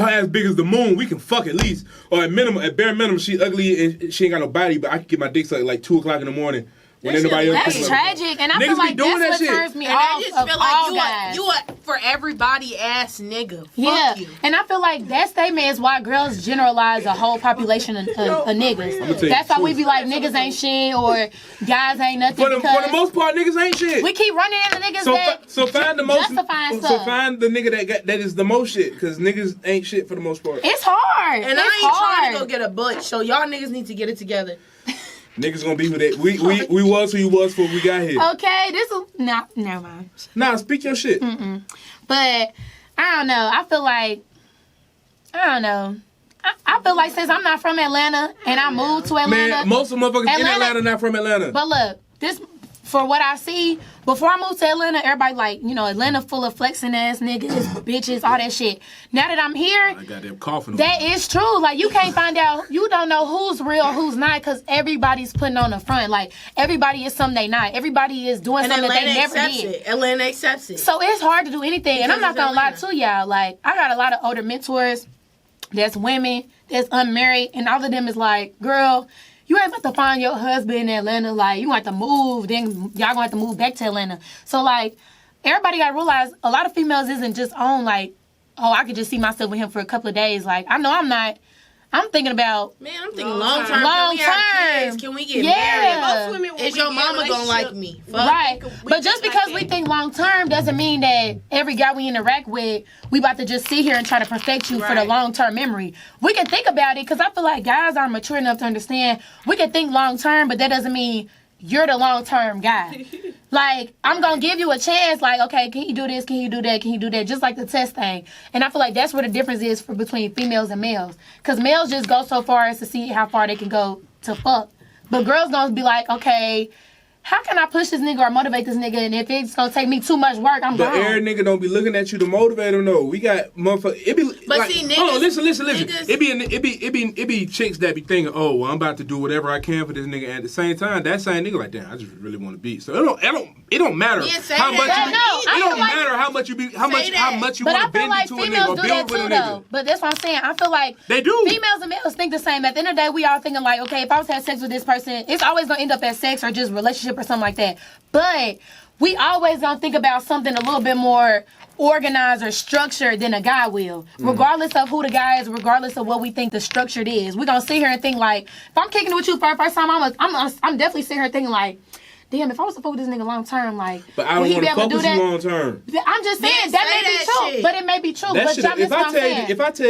ass big as the moon. We can fuck at least, or at bare minimum, she ugly and she ain't got no body. But I can get my dick sucked at like 2:00 in the morning when That anybody shit else. that's picking up. tragic, and I Niggas feel be like doing that's that what shit. turns me And off I just of feel all like guys. you a for everybody ass nigga. Fuck Yeah, you. and I feel like that statement is why girls generalize a whole population of niggas. you That's why we truth. be like niggas ain't shit or guys ain't nothing. For the because most part, niggas ain't shit. we keep running into niggas So, that so find the most. justifying So stuff. find the nigga that is the most shit, because niggas ain't shit for the most part. It's hard. And it's I ain't hard. trying to go get a butch. So y'all niggas need to get it together. Niggas gonna be who they. We was who you was before we got here. Okay, this is never mind. Nah, speak your shit. But I don't know. I feel like I feel like since I'm not from Atlanta and I moved to Atlanta, Man, most of the motherfuckers in Atlanta- Atlanta not from Atlanta. but look, this for what I see, before I moved to Atlanta, everybody like, you know, Atlanta full of flexing ass niggas, bitches, all that shit. Now that I'm here, I got them coughing. that is true. Like, you can't find out, you don't know who's real, who's not, because everybody's putting on the front. Like, everybody is something they not. Everybody is doing And something that Atlanta they never accepts did. it. Atlanta accepts it. So it's hard to do anything. And I'm not Because gonna lie it's to y'all. Like, I got a lot of older mentors that's women, that's unmarried, and all of them is like, girl, you ain't about to find your husband in Atlanta. Like, you gonna have to move, then y'all gonna have to move back to Atlanta. So, like, everybody gotta realize a lot of females isn't just on, like, oh, I could just see myself with him for a couple of days. Like, I know I'm not. I'm thinking about Man, I'm thinking long term. Long Can we have term. kids? Can we get Yeah. married? Most women, when Is we your get in a mama gonna like relationship- me? Fuck. right. we But just think because like we that. think long term doesn't mean that every guy we interact with, we about to just sit here and try to perfect you for the Right. long term memory. We can think about it because I feel like guys are mature enough to understand we can think long term, but that doesn't mean you're the long term guy. Like, I'm gonna give you a chance, like, okay, can you do this? Can you do that? Can you do that? Just like the test thing. And I feel like that's where the difference is between females and males. Because males just go so far as to see how far they can go to fuck. But girls gonna be like, okay, how can I push this nigga or motivate this nigga? And if it's gonna take me too much work, I'm But every gone. nigga don't be looking at you to motivate them. No, we got motherfuckers. It be But like, see, hold on, niggas- listen. niggas- It be chicks that be thinking, oh, well, I'm about to do whatever I can for this nigga. And at the same time, that same nigga like, damn, I just really want to beat. So it don't matter Yeah, say how that. much Yeah, you. no, I It don't feel like- matter how much you be, how much you But want I to feel bend like into a nigga females or do that build with a too, nigga. though. But that's what I'm saying. I feel like They do. females and males think the same. At the end of the day, we all thinking like, okay, if I was to have sex with this person, it's always gonna end up as sex or just relationship or something like that. But we always gonna think about something a little bit more organized or structured than a guy will. Regardless of who the guy is, regardless of what we think the structured is. We're gonna sit here and think like, if I'm kicking it with you for the first time, I'm definitely sitting here thinking like, damn, if I was to fuck with this nigga long term, like, But I will don't he want be to able fuck to do with you that? long term. I'm just saying Man, that say may be that true, shit. but it may be true. That But shit. y'all miss what I'm saying. If I tell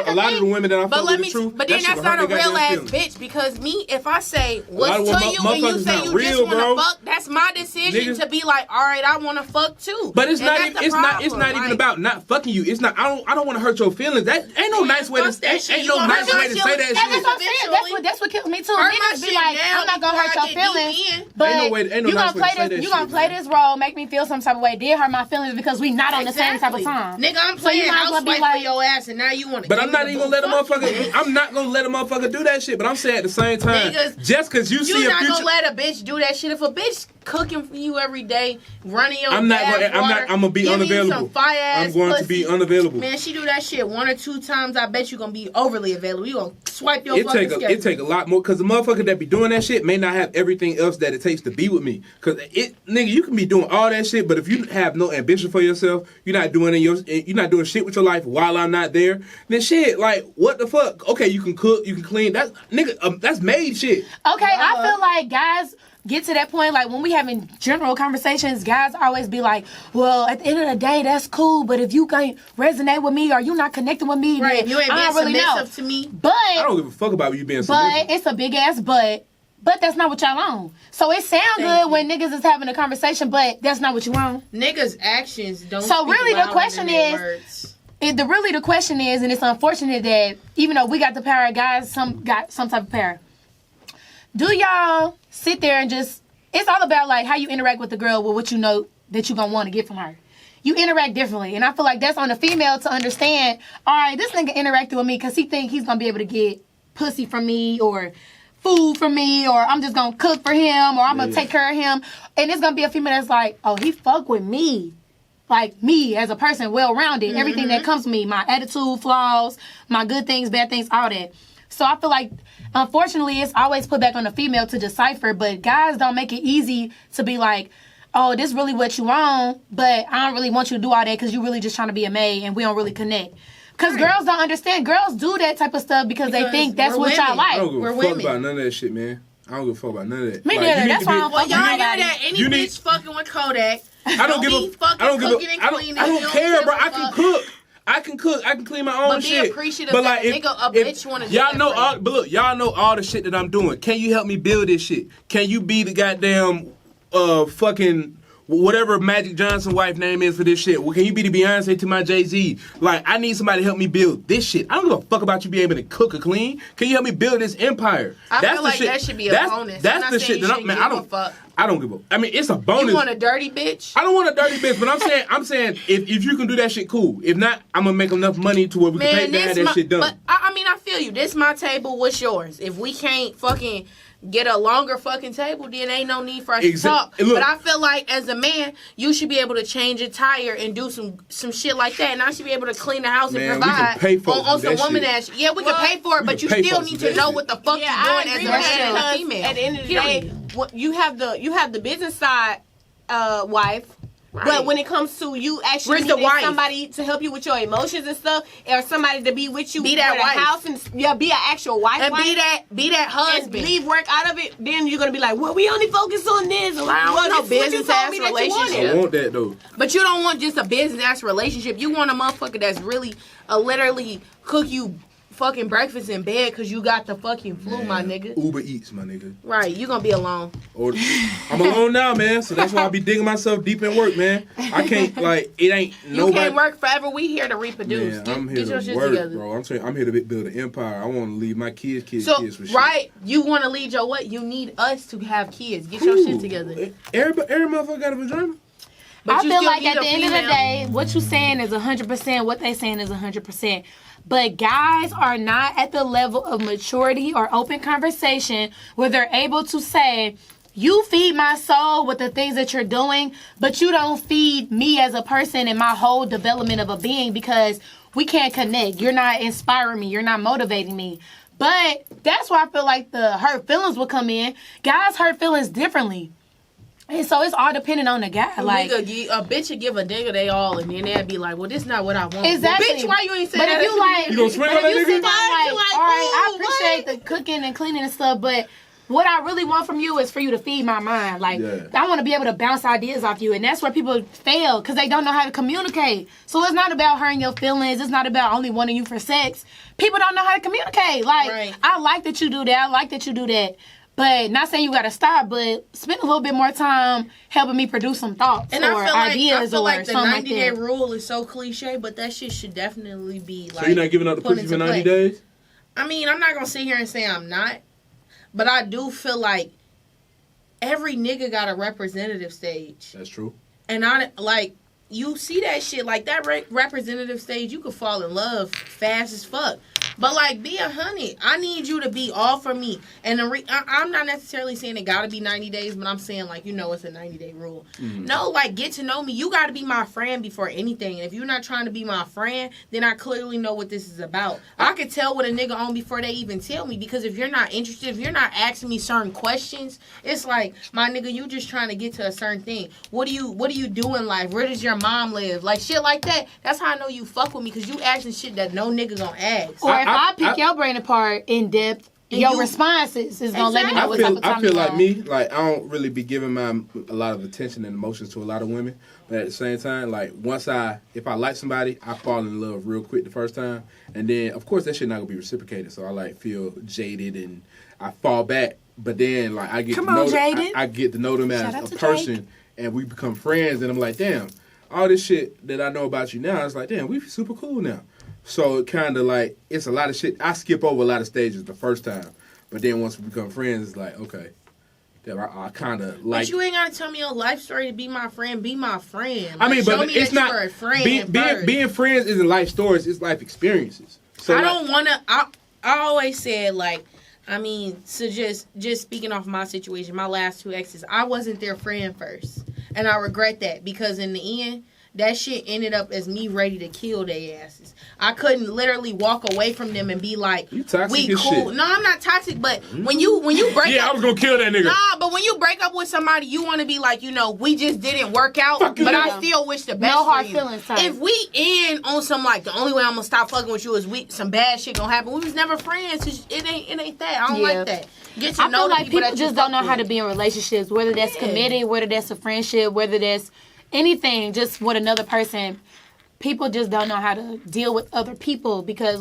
a lot of the women that I But fuck let with me. the truth, But then that shit that's will not a hurt their real goddamn ass feelings. bitch. Because me, if I say lot what's of to motherfuckers you and you say not you real, just bro. want to fuck, that's my decision Niggas- to be like, all right, I want to fuck too. But it's And not that's even the it's not problem, even like- about not fucking you. It's not I don't want to hurt your feelings. That ain't no Man, nice way to fuck that shit. ain't You no gonna nice hurt way my to say feelings. that That's shit. what I'm saying. That's what kills me too. Hurt my Niggas be shit like, now I'm not gonna hurt before I your get deep feelings, in. but Ain't no way- ain't no you nice gonna way play to say this. that You gonna shit, play man. this role, make me feel some type of way. Did hurt my feelings because we not on the same type of time. Nigga, I'm So you playing might as well be housewife like- for your ass, and now you want to. But I'm not even gonna let a motherfucker. I'm not gonna let a motherfucker do that shit. But I'm saying at the same time, Niggas, just because you see You a not future. gonna let a bitch do that shit. If a bitch cooking for you every day, running your I'm gonna be unavailable. Some fire-ass I'm going pussy. to be unavailable. Man, she do that shit 1 or 2 times. I bet you gonna be overly available. You gonna swipe your fucking schedule. It take a lot more, because the motherfucker that be doing that shit may not have everything else that it takes to be with me. Because nigga, you can be doing all that shit, but if you have no ambition for yourself, you're not doing shit with your life while I'm not there, then shit, like, what the fuck? Okay, you can cook, you can clean. That's nigga, that's made shit. Okay, I feel like guys get to that point, like when we having general conversations, guys always be like, well, at the end of the day, that's cool, but if you can't resonate with me or you not connecting with me, right, then you ain't I don't really know. To me. But I don't give a fuck about you being submissive. But it's a big ass but that's not what y'all on. So it sound good when niggas is having a conversation, but that's not what you want. Niggas' actions don't. So really the question is, the question is, and it's unfortunate that even though we got the power, guys got some type of power. Do y'all sit there and just, it's all about like how you interact with the girl with what you know that you're going to want to get from her. You interact differently. And I feel like that's on the female to understand, all right, this nigga interacted with me because he think he's going to be able to get pussy from me or food from me, or I'm just going to cook for him, or I'm going to take care of him. And it's going to be a female that's like, oh, he fuck with me. Like me as a person, well-rounded. Everything that comes to me, my attitude, flaws, my good things, bad things, all that. So I feel like, unfortunately, it's always put back on the female to decipher, but guys don't make it easy to be like, oh, this really what you want, but I don't really want you to do all that because you really just trying to be a maid and we don't really connect. Because girls don't understand. Girls do that type of stuff because they think that's what y'all like. I don't give a fuck about none of that shit, man. I don't give a fuck about none of that. Me neither. That's why I'm fucking y'all hear nobody. that? Any bitch fucking with Kodak. I don't care, bro. I can cook. I can clean my own shit. But be appreciative but that like, nigga a bitch want to do y'all know all, but look, y'all know all the shit that I'm doing. Can you help me build this shit? Can you be the goddamn fucking whatever Magic Johnson wife name is for this shit? Well, can you be the Beyonce to my Jay-Z? Like, I need somebody to help me build this shit. I don't give a fuck about you being able to cook or clean. Can you help me build this empire? I feel like that should be a bonus. That's the shit that I don't give a. I mean, it's a bonus. You want a dirty bitch? I don't want a dirty bitch, but I'm saying if you can do that shit, cool. If not, I'm gonna make enough money to where we can pay to have that shit done. But I mean, I feel you. This my table. What's yours? If we can't fucking get a longer fucking table, then ain't no need for us to talk. Look, but I feel like as a man, you should be able to change a tire and do some shit like that, and I should be able to clean the house and provide. We can pay for on some woman ass. Yeah, we can pay for it, but you still need to know what the fuck you're doing as a man and a female. At the end of the day, you have the business side wife. Right. But when it comes to you actually needing somebody to help you with your emotions and stuff, or somebody to be with you, be that wife, house and be an actual wife, and be that husband, and leave work out of it, then you're gonna be like, well, we only focus on this. No business ass relationship. I want that though. But you don't want just a business ass relationship. You want a motherfucker that's really literally cook you fucking breakfast in bed because you got the fucking flu, my nigga. Uber Eats, my nigga. Right, you gonna be alone. I'm alone now, man, so that's why I be digging myself deep in work, man. I can't, like, it ain't nobody. You can't work forever. We here to reproduce. Man, I'm here to work, bro. I'm here to build an empire. I want to leave my kids for shit. Right, you want to lead your what? You need us to have kids. Get your shit together. Every motherfucker got a vagina. But I feel like at the end of the day, what you saying is 100%. What they saying is 100%. But guys are not at the level of maturity or open conversation where they're able to say, you feed my soul with the things that you're doing, but you don't feed me as a person and my whole development of a being because we can't connect. You're not inspiring me. You're not motivating me. But that's where I feel like the hurt feelings will come in. Guys hurt feelings differently. And so it's all dependent on the guy. Like a bitch would give a nigga they all, and then they'd be like, "Well, this not what I want." Exactly. Well, bitch, why you ain't saying that? But if you like, you gonna swing on that nigga? All right, I appreciate the cooking and cleaning and stuff, but what I really want from you is for you to feed my mind. Like, I want to be able to bounce ideas off you, and that's where people fail because they don't know how to communicate. So it's not about hurting your feelings. It's not about only wanting you for sex. People don't know how to communicate. Like, I like that you do that. I like that you do that. But not saying you got to stop, but spend a little bit more time helping me produce some thoughts and or ideas. I feel like the 90-day rule is so cliche, but that shit should definitely be like. So you're not giving out the pussy for 90 days? I mean, I'm not going to sit here and say I'm not, but I do feel like every nigga got a representative stage. That's true. And you see that shit, like that representative stage, you could fall in love fast as fuck. But like, be 100. I need you to be all for me. And I'm not necessarily saying it gotta be 90 days, but I'm saying like, it's a 90-day rule. No, like, get to know me. You gotta be my friend before anything. And if you're not trying to be my friend, then I clearly know what this is about. I could tell what a nigga on before they even tell me, because if you're not interested, if you're not asking me certain questions, it's like, my nigga, you just trying to get to a certain thing. What do you do in life? Where does your mom live? Like, shit like that. That's how I know you fuck with me, because you asking shit that no nigga gonna ask. Or if I pick your brain apart in depth, your responses is gonna let me know what type of time I feel like me, like, I don't really be giving a lot of attention and emotions to a lot of women, but at the same time, like, if I like somebody, I fall in love real quick the first time, and then of course that shit not gonna be reciprocated, so I like feel jaded and I fall back, but then like I get to know them as a person, and we become friends, and I'm like, damn, all this shit that I know about you now, it's like, damn, we super cool now. So it kind of like, it's a lot of shit. I skip over a lot of stages the first time. But then once we become friends, it's like, okay. I kind of like... But you ain't got to tell me your life story to be my friend. Be my friend. Like, I mean, but it's not... A friend being friends isn't life stories. It's life experiences. So I don't want to... I always said, like... I mean, so just speaking off my situation, my last 2 exes, I wasn't their friend first. And I regret that, because in the end... That shit ended up as me ready to kill their asses. I couldn't literally walk away from them and be like, "We cool." Shit. No, I'm not toxic, but when you break up, I was gonna kill that nigga. Nah, but when you break up with somebody, you want to be like, we just didn't work out, but I still wish the best. No hard for you. feelings. Time. If we end on some like the only way I'm gonna stop fucking with you is some bad shit gonna happen. We was never friends. It ain't that. I don't like that. Get to know feel like people just don't know how to be in relationships, whether that's committed, whether that's a friendship, whether that's anything, just with another person. People just don't know how to deal with other people, because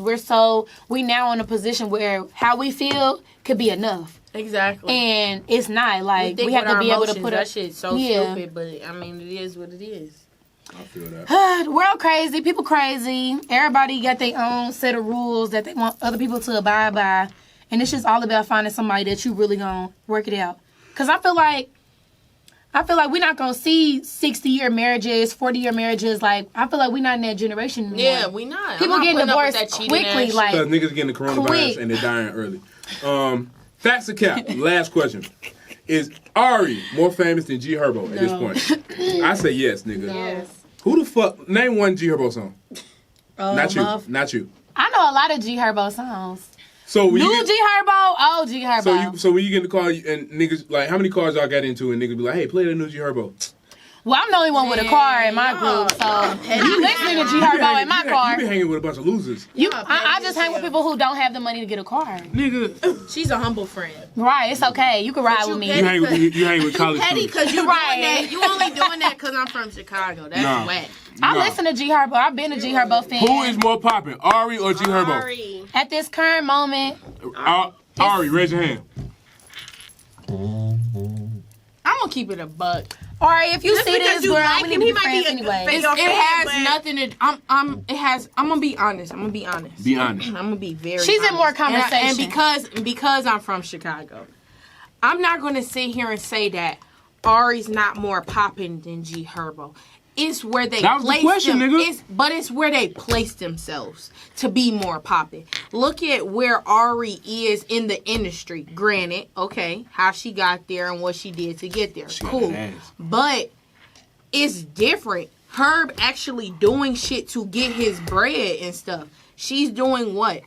we now in a position where how we feel could be enough. Exactly. And it's not like we have to be able to put that shit so stupid, but I mean, it is what it is. I feel that. The world crazy, people crazy. Everybody got their own set of rules that they want other people to abide by, and it's just all about finding somebody that you really gonna work it out. Cause I feel like we're not going to see 60-year marriages, 40-year marriages. Like, I feel like we're not in that generation anymore. Yeah, we not. People getting divorced quickly. Like, because niggas getting the coronavirus and they're dying early. Facts or cap? Last question. Is Ari more famous than G Herbo at this point? I say yes, nigga. No. Yes. Who the fuck? Name one G Herbo song. Not you. I know a lot of G Herbo songs. So New G Herbo, old G Herbo. So when you get in the car and niggas, like, how many cars y'all got into and niggas be like, hey, play that new G Herbo? Well, I'm the only one with a car in my group, so you listening to G Herbo in my car. You be hanging with a bunch of losers. I just hang with people who don't have the money to get a car. Nigga. She's a humble friend. Right, it's okay. You can ride with me. You hang with college petty students. Because you doing that. You only doing that because I'm from Chicago. That's whack. I listen to G Herbo. I've been a G Herbo fan. Who is more popping, Ari or G Herbo? Ari. At this current moment. Ari, raise your hand. I'm going to keep it a buck. Ari, if you see this girl, like we need to be friends anyway. It has nothing to... I'm going to be honest. Be honest. I'm going to be very She's honest. in more conversation. And because I'm from Chicago, I'm not going to sit here and say that Ari's not more popping than G Herbo. It's where they place them. But it's where they place themselves to be more popping. Look at where Ari is in the industry. Granted, okay, how she got there and what she did to get there. Cool. But it's different. Herb actually doing shit to get his bread and stuff. She's doing what?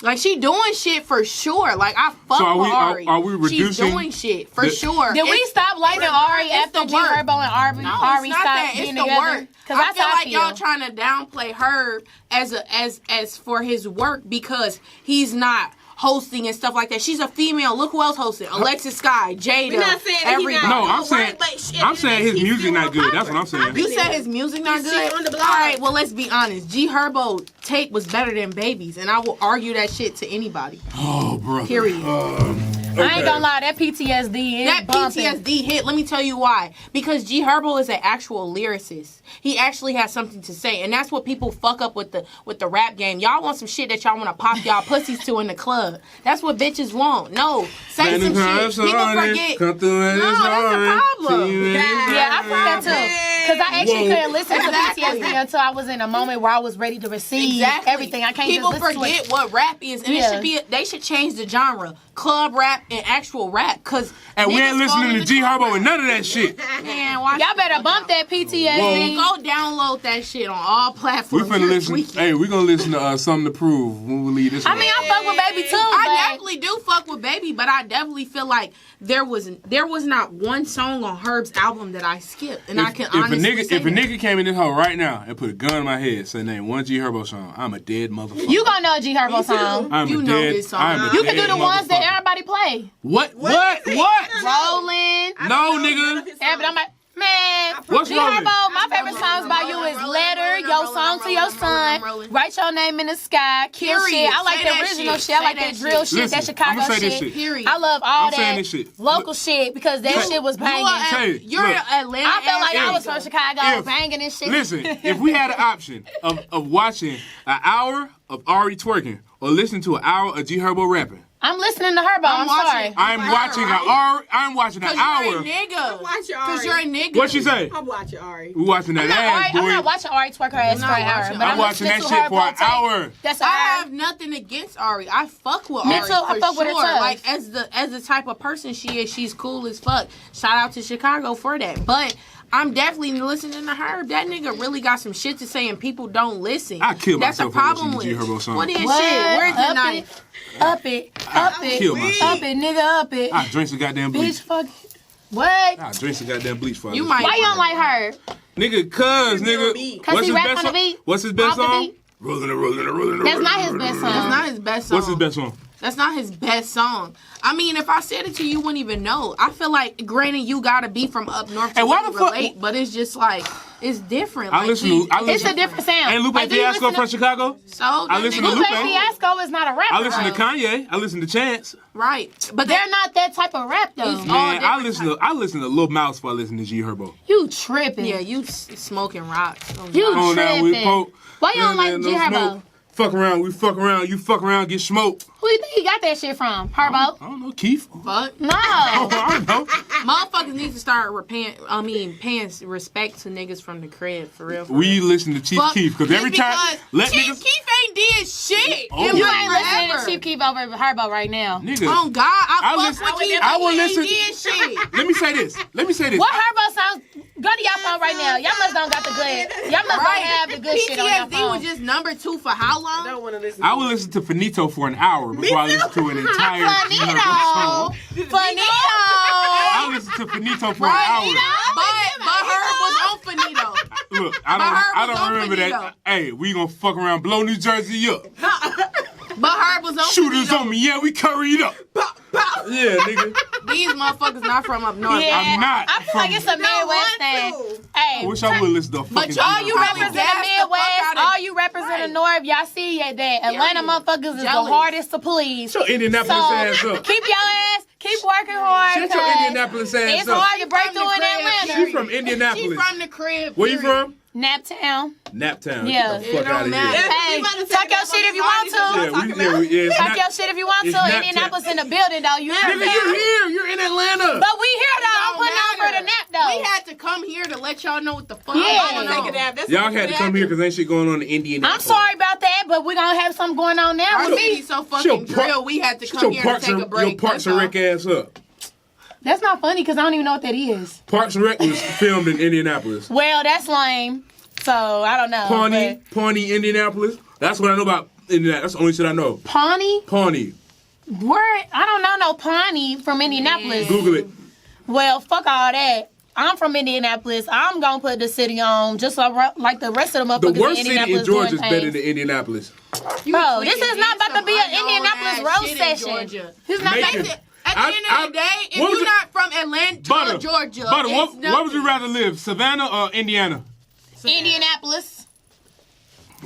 Like, she doing shit for sure. Like, I fuck with Ari. Are we reducing... She's doing shit for sure. Did we stop liking Ari after G Herbo and Ari stopped being together? Because I feel like y'all trying to downplay Herb as for his work because he's not hosting and stuff like that. She's a female. Look who else hosted. Alexis Sky, Jada, everybody. No, I'm saying his music not good. That's what I'm saying. You said his music not good? All right, well, let's be honest. G Herbo tape was better than Baby's, and I will argue that shit to anybody. Oh, bro. Period. I ain't gonna lie, that PTSD is That bumping. PTSD hit. Let me tell you why. Because G Herbo is an actual lyricist. He actually has something to say, and that's what people fuck up with the rap game. Y'all want some shit that y'all want to pop y'all pussies to in the club. That's what bitches want. No, say some shit. People forget. Come through and No, that's the problem. Yeah, I feel that too. Because I actually couldn't listen to PTSD until I was in a moment where I was ready to receive everything. I can't People just listen forget to it. what rap is, and it should be. They should change the genre, club rap and actual rap. Cause And we ain't listening to G Herbo and none of that shit. Man, watch Y'all better bump that PTSD. Go download that shit on all We platforms. finna listen. Hey, we gonna listen to Something to Prove when we leave this. I mean, I fuck with Baby too. I but definitely do fuck with Baby, but I definitely feel like there was not one song on Herb's album that I skipped, and I can honestly say if a nigga came in this hole right now and put a gun in my head, say name one G Herbo song, I'm a dead motherfucker. You gonna know a G Herbo song. I'm You a know dead. this song. I'm a You dead can do the ones that motherfucker. everybody play. What? Rolling. No, nigga. Yeah, but I'm like, man, What's G Rolling? Herbo, my favorite songs by you is Letter, Your Song to Your Son, Write Your Name in the Sky, Kill Period. Shit. I like Say the that original shit. shit. I Say like that that drill shit. shit, that Listen, Chicago I'ma say this shit. shit. Period. I love all I'm saying that this shit. local shit because that shit was banging. Say, You're look. an Atlanta. I felt like I ass was from nigga. Chicago, If- banging and shit. Listen, if we had an option of watching an hour of Ari twerking or listening to an hour of G Herbo rapping, I'm listening to Herbo. I'm sorry. I'm watching an Cause hour. you're a nigga. Watch your Cause Ari. you're a nigga. What she say? I'm watching Ari. We watching that ass, I'm boy. not watching Ari twerk her ass for not an hour. watching- But I'm watching listening that to shit Herbo for an take- hour. That's I an hour. have nothing against Ari. I fuck with Me Ari. too. I for fuck with her sure. tough. Like as the type of person she is, she's cool as fuck. Shout out to Chicago for that. But I'm definitely listening to her. That nigga really got some shit to say, and people don't listen. I kill That's the myself for problem listening with to G Herbo song. What is What? shit? Where's the Up night? it. Up it. Up it. kill myself. Up it, nigga. Up it. I drink some goddamn Bitch, bleach. fuck. What? I drink some goddamn bleach for You this. might- Why you don't like her? Nigga, cuz, nigga. beat. Cause What's he his rap best on the song? beat? What's his best Off the song? beat? Rolling. That's not his best song. That's not his best song. What's his best song? That's not his best song. I mean, if I said it to you, you wouldn't even know. I feel like, granted, you gotta be from up north to Hey, why really the fuck- relate, but it's just like, it's different. I Like, listen he's- to. I It's listen. a different sound. Ain't Lupe Like, do you Fiasco listen from to- So Chicago? I that listen to nigga- Lupe Lupe. Fiasco is not a rapper. I listen to though. Kanye. I listen to Chance. Right, but They're not that type of rap though. It's all Man, I different listen to Lil Mouse before I listen to G Herbo. You tripping? Yeah, you smoking rocks. Oh, You God. On now, we tripping. poke. Why you don't Man, like no G Herbo? smoke. Fuck around, we fuck around, you fuck around, get smoked. Who you think he got that shit from? Herbo? I don't know, Keith. Fuck. No. I don't know. Motherfuckers need to start paying respect to niggas from the crib, for real. We listen to Chief Fuck, Keef because every just time let Chief niggas Keef ain't did shit. Oh. in You like ain't listening forever. to Chief Keef over Herbo right now. nigga. Oh God, I fuck listen- with Keef. I will He ain't listen- did shit. Let me say this. What Herbo sounds? Go to y'all phone right now. Y'all must don't got the good. Y'all must don't have the good shit on your PTSD phone. was just number 2 for how long? I don't want to listen. I will listen to Finito for an hour before I listen to an entire G Herbo song. Finito. I listen to Finito for an hour. But her was on Finito. Look, But her I was don't on remember Finito. that. Hey, we gonna fuck around, blow New Jersey up. But her was on Shooters Finito. on me, yeah, we curried up. Yeah, nigga. These motherfuckers not from up north. Yeah, I'm not I feel like it's a Midwest thing. Hey, I wish I would listen to a fucking y'all, all G you Herbo probably represent song. the gas the fuck Midwest, out of- all you represent the North, y'all see that Atlanta motherfuckers is Jealous. the hardest to please. Shut your Indianapolis ass So up. keep your ass, keep working hard. Shut your 'cause Indianapolis ass It's up. hard to break From the through in crib, Atlanta. She from She Indianapolis. from the crib. Where you period. from? Naptown. Naptown. Yeah. Get the It fuck don't out of matter. here. Hey, You about to talk take your that shit if you on want the to. Yeah, Talk your shit if you want it's to. Naptown. Indianapolis in the building though. You heard Nigga, me? you're here. You're in Atlanta. But we here though. I'm Don't putting on for matter. the nap though. We had to come here to let y'all know what the fuck Yeah. going Take a on. nap. That's Y'all what had to we come do. here because ain't shit going on in I'm Indianapolis. sorry about that, but we're gonna have something going on now Our with city me. so Shut fucking your par- drill. We had to Shut come your here to Parks take a and break. your Parks that's and all. Rec ass up. That's not funny because I don't even know what that is. Parks and Rec was filmed in Indianapolis. Well, that's lame. So I don't know. Pawnee, Indianapolis. That's what I know about Indianapolis. That's the only shit I know. but Pawnee? Pawnee. Where? I don't know no Pawnee from Indianapolis. Google it. Well, fuck all that. I'm from Indianapolis. I'm gonna put the city on just like the rest of the The motherfuckers worst in city Indianapolis in Georgia is doing better things. than Indianapolis. Bro, this is tweaking. not about to be an Some Indianapolis unknown roast ass shit in session. Georgia. This is not Macon. about At the end of the day, if what was you're it- not from Atlanta, Georgia, Butter, it's what would you nothing. rather live, Savannah or Indiana? Indianapolis.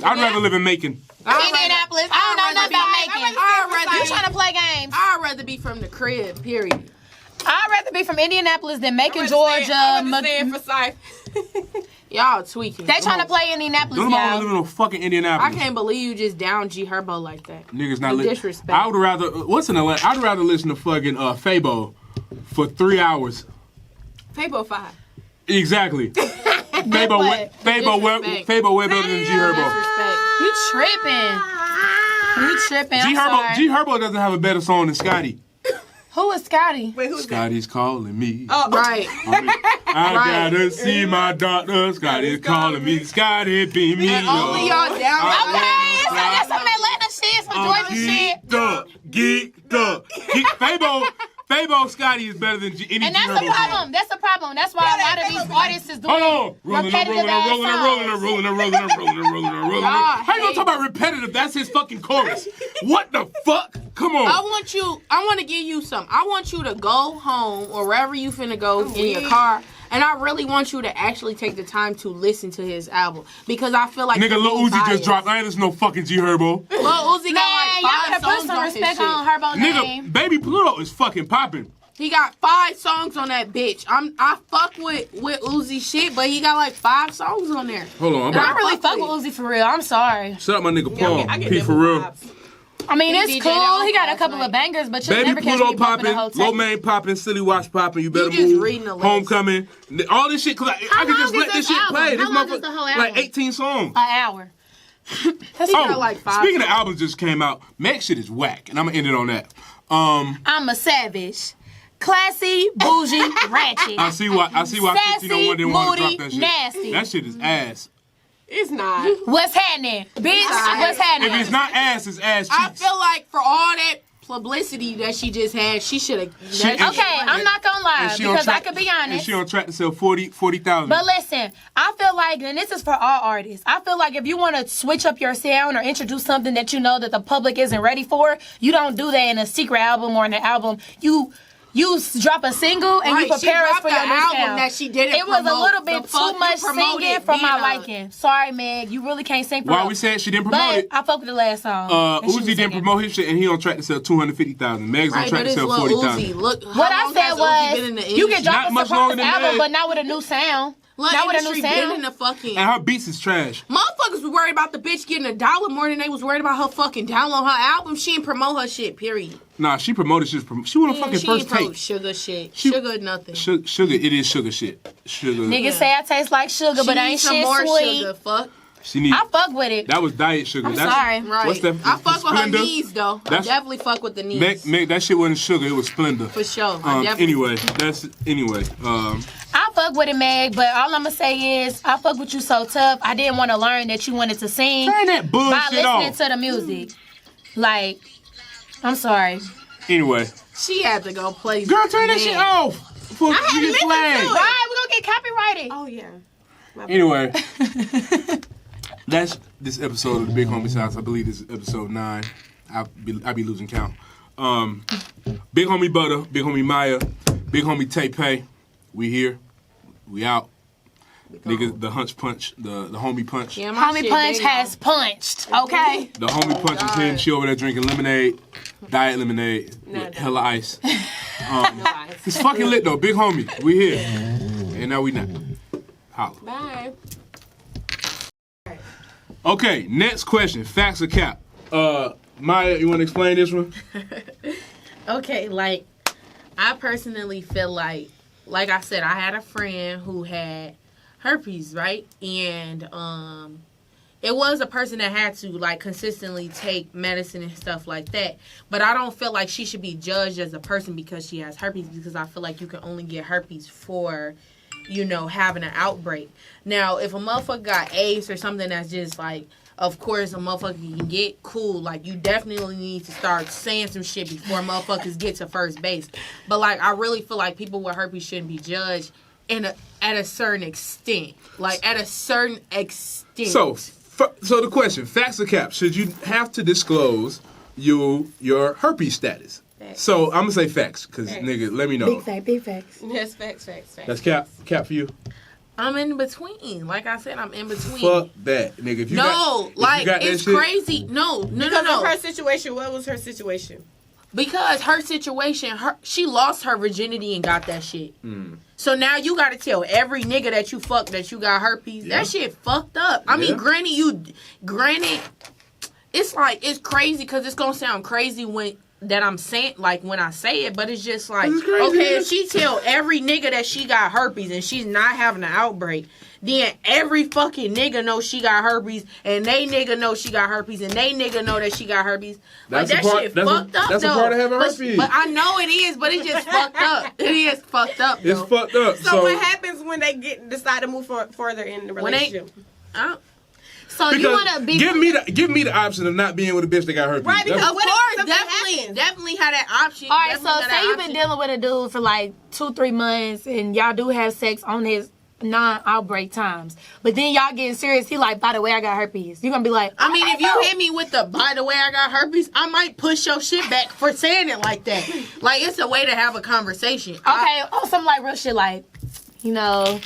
I'd rather live in Macon. Indianapolis. I don't know nothing about I'd Macon. rather You be- trying to play games? I'd rather be from the crib, period. I'd rather be from Indianapolis than Macon, Georgia. I'm for Syph. Y'all tweaking. They trying to play Indianapolis, Don't nobody live y'all. in no fucking Indianapolis. I can't believe you just down G Herbo like that. Niggas not The listening. disrespect. I would rather. What's in Atlanta? I'd rather listen to fucking Fabo for 3 hours. Fabo 5. Exactly. Fabo way Disrespect. better than G Herbo. Disrespect. You tripping. You tripping. I'm sorry. G Herbo doesn't have a better song than Scotty. Who is Scotty? Wait, who's that? Scotty's calling me. Oh, Right. I gotta see my doctor. Scotty's calling me. Scotty, beat me And only y'all down. Okay, so that's some Atlanta shit, some Georgia shit. Geeked up. Fabo Scotty is better than any And that's G the Herbo problem. song. That's the problem. That's why a lot of these artists is doing Hold on. repetitive ass songs. Rolling. How you gonna talk about repetitive? That's his fucking chorus. What the fuck? Come on. I want to give you something. I want you to go home or wherever you finna go in your car. And I really want you to actually take the time to listen to his album. Because I feel like... Nigga, Lil Uzi biased. just dropped. I ain't listen to no fucking G Herbo. Lil Uzi got Man, like 5 y'all better put songs some on his respect shit. on Herbo name. Nigga, Baby Pluto is fucking popping. He got 5 songs on that bitch. I fuck with Uzi shit, but he got like 5 songs on there. Hold on. I really fuck with Uzi for real. I'm sorry. Shut up, my nigga Paul. I get P them for real. vibes. I mean, He it's DJ'd cool. out He got a last couple night. of bangers, but you'll Baby never catch Pluto me bumping the popping, whole Low tape. Main popping, Silly Watch popping. You better just move. reading the list. Homecoming, all this shit. Cause I can long just is let this this shit album? play. How This long is motherfucker the whole like album? 18 songs. An hour. He got like 5 speaking of songs. albums just came out, Meg shit is whack, and I'm gonna end it on that. I'm a savage. Classy, bougie, ratchet. I see why Sassy, 1501 didn't want to drop moody, that shit. nasty. That shit is ass. It's not. What's happening? Bitch, what's happening? If it's not ass, it's ass cheeks. I feel like for all that publicity that she just had, she should have... Okay, I'm not gonna lie, And she on because I track- could be And honest. she on track to sell 40,000. But listen, I feel like, and this is for all artists, I feel like if you want to switch up your sound or introduce something that you know that the public isn't ready for, you don't do that in a secret album or in an album. You drop a single and you Right, she prepare us dropped for your the new album sound. that she didn't It was a promote. little bit The fuck too much you promoted singing for my being a- liking. Sorry, Meg, you really can't sing for Why real. we said she didn't promote But it? I fuck with the last song. and she was Uzi didn't singing. promote his shit, and he on track to sell 250,000. Meg's on Right, track but to it's sell Lil 40,000. Uzi. Look, What I said was, you can drop Not a much longer surprise than album, Meg. but not with a new sound. Look, Not with a industry new been sound. in the fucking... And her beats is trash. Motherfuckers was worried about the bitch getting $1 more than they was worried about her fucking download her album. She didn't promote her shit, period. Nah, she promoted shit. She won a Yeah, fucking she first ain't promote take. sugar shit. She- Sugar nothing. Sugar, it is sugar shit. Sugar. Niggas say I taste like sugar, but She I ain't needs some shit more sweet. sugar. Fuck. She need. I fuck with it. That was diet sugar. I'm That's, sorry. Right. What's that? I fuck with her Splenda? knees though. I That's- definitely fuck with the knees. Meg, that shit wasn't sugar. It was Splenda. For sure. I definitely. Anyway. I fuck with it, Meg, but all I'm gonna say is I fuck with you so tough. I didn't want to learn that you wanted to sing Turn that by bullshit listening off. to the music. Like, I'm sorry. Anyway, She had to go play. girl, turn that shit off. For I had to you get listen flagged. to it. Why? We gonna get copyrighted. Oh, yeah. Anyway, that's this episode of the Big Homie Sounds. I believe this is episode 9. I'll be losing count. Big Homie Butta, Big Homie Miyya, Big Homie TayPay. We here. We out. Nigga, the hunch punch, the homie punch. Yeah, my Homie shit Punch big. has punched. Okay. The homie punch is hitting. She over there drinking lemonade, diet lemonade with hella ice. It's fucking lit though. Big homie, we here. And now we not. Holla. Bye. Okay, next question. Facts or cap? Miyya, you want to explain this one? Okay, like I personally feel like I said, I had a friend who had herpes, right? And it was a person that had to like consistently take medicine and stuff like that. But I don't feel like she should be judged as a person because she has herpes, because I feel like you can only get herpes for, you know, having an outbreak. Now, if a motherfucker got AIDS or something that's just like, of course, a motherfucker can get cool. Like, you definitely need to start saying some shit before motherfuckers get to first base. But, like, I really feel like people with herpes shouldn't be judged at a certain extent. Like, at a certain extent. So the question, facts or cap? Should you have to disclose your herpes status? Facts. So I'm gonna say facts, cause nigga, let me know. Big facts. Yes, facts. That's cap for you. I'm in between. Like I said, I'm in between. Fuck that, nigga. If you got like, that it's shit, crazy. No. Because of her situation, what was her situation? Because her situation, she lost her virginity and got that shit. So now you got to tell every nigga that you fucked that you got herpes. Yeah. That shit fucked up. I mean, granted, it's like, it's crazy because it's going to sound crazy when I say it, but it's just like, okay, if she tell every nigga that she got herpes and she's not having an outbreak, then every fucking nigga knows she got herpes, and they nigga know she got herpes, and they nigga know that she got herpes. That's like, that shit fucked up, that's though. a part of having herpes. But I know it is, but it's just fucked up. It is fucked up, though. It's fucked up. So what happens when they decide to move further in the relationship? So you want to be... Give me the option of not being with a bitch that got herpes. Right, because of course, definitely have that option. All right, so say you've been dealing with a dude for like 2-3 months, and y'all do have sex on his non-outbreak times, but then y'all getting serious. He like, by the way, I got herpes. You gonna be like, I mean, if you hit me with the by the way I got herpes, I might push your shit back for saying it like that. Like, it's a way to have a conversation. Okay, something like real shit, like, you know,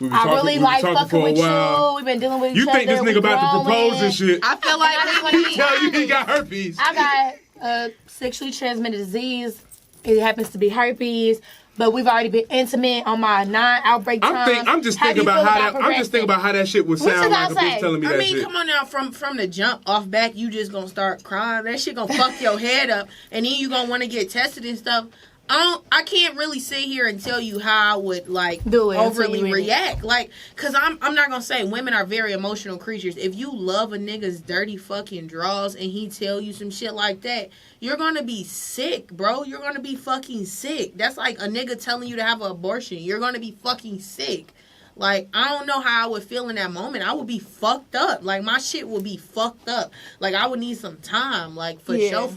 I really like fucking with you. We've been dealing with each other. You think this nigga about to propose and shit? I feel like he tell you he got herpes. I got a sexually transmitted disease. It happens to be herpes. But we've already been intimate on my non-outbreak time. I'm just thinking about how that shit would sound like a bitch telling me that shit. I mean, come on now, from the jump off back, you just gonna start crying. That shit gonna fuck your head up, and then you gonna want to get tested and stuff. I can't really sit here and tell you how I would overly react, cause I'm not gonna say women are very emotional creatures. If you love a nigga's dirty fucking draws and he tell you some shit like that, you're gonna be sick, bro. You're gonna be fucking sick. That's like a nigga telling you to have an abortion. You're gonna be fucking sick. Like, I don't know how I would feel in that moment. I would be fucked up. Like, my shit would be fucked up. Like, I would need some time. Like, for sure.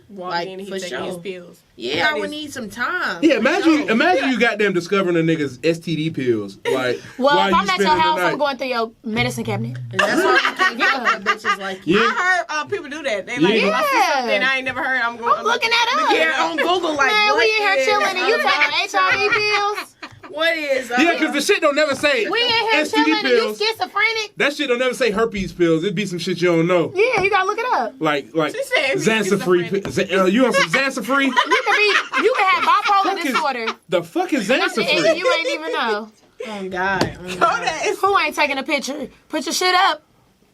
Like, for sure. His pills. Yeah, I would need some time. Yeah, imagine you goddamn discovering a nigga's STD pills. Like, well, if I'm at your house, I'm going through your medicine cabinet. And that's why we can't fuck with bitches like you. I heard people do that. They like, if I see something I ain't never heard, I'm looking at us. Yeah, on Google, like, man, we in here chilling and you taking HIV pills. What is? Yeah, because the shit don't never say we in here STD chilling pills. And you schizophrenic. That shit don't never say herpes pills. It'd be some shit you don't know. Yeah, you gotta look it up. Like Xansa-free. You want some Xansa-free? You can have bipolar disorder. The fuck is Xansa-free? You ain't even know. Oh God. Who ain't taking a picture? Put your shit up.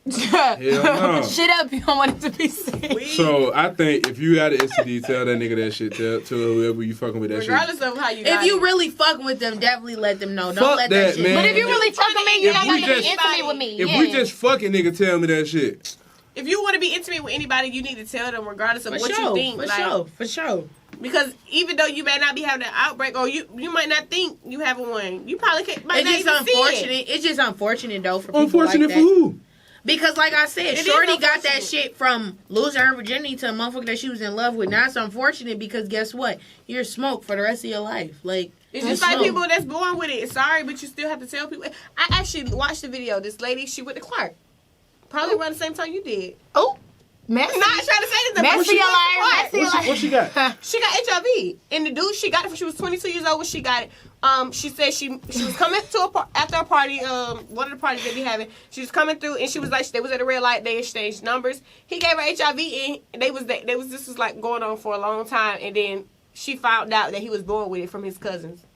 Hell no. Shit up, you don't want it to be seen. So I think if you got an STD, tell that nigga that shit. Tell whoever you fucking with that regardless of how you got If you really fucking with them, definitely let them know. Don't let that shit. Man. But if you really fucking with me, you're not gonna be intimate with me. If we just fucking, nigga, tell me that shit. If you want to be intimate with anybody, you need to tell them regardless of what you think. For sure. Because even though you may not be having an outbreak, or you might not think you having one, you probably might not even see it. It's just unfortunate though for people unfortunate like for that. who? Because like I said, Shorty got that shit from losing her virginity to a motherfucker that she was in love with. Now it's unfortunate because guess what? You're smoked for the rest of your life. Like, it's just like people that's born with it. Sorry, but you still have to tell people. I actually watched the video. This lady, she went to Clark. Probably around the same time you did. Oh. Messy. I'm not trying to say this. Messy liar. What she got? She got HIV. And the dude, she got it when she was 22 years old when she got it. She said she was coming to after a party, one of the parties they be having. She was coming through and she was like, they was at a red light, they exchanged numbers. He gave her HIV and this was like going on for a long time, and then she found out that he was born with it from his cousins.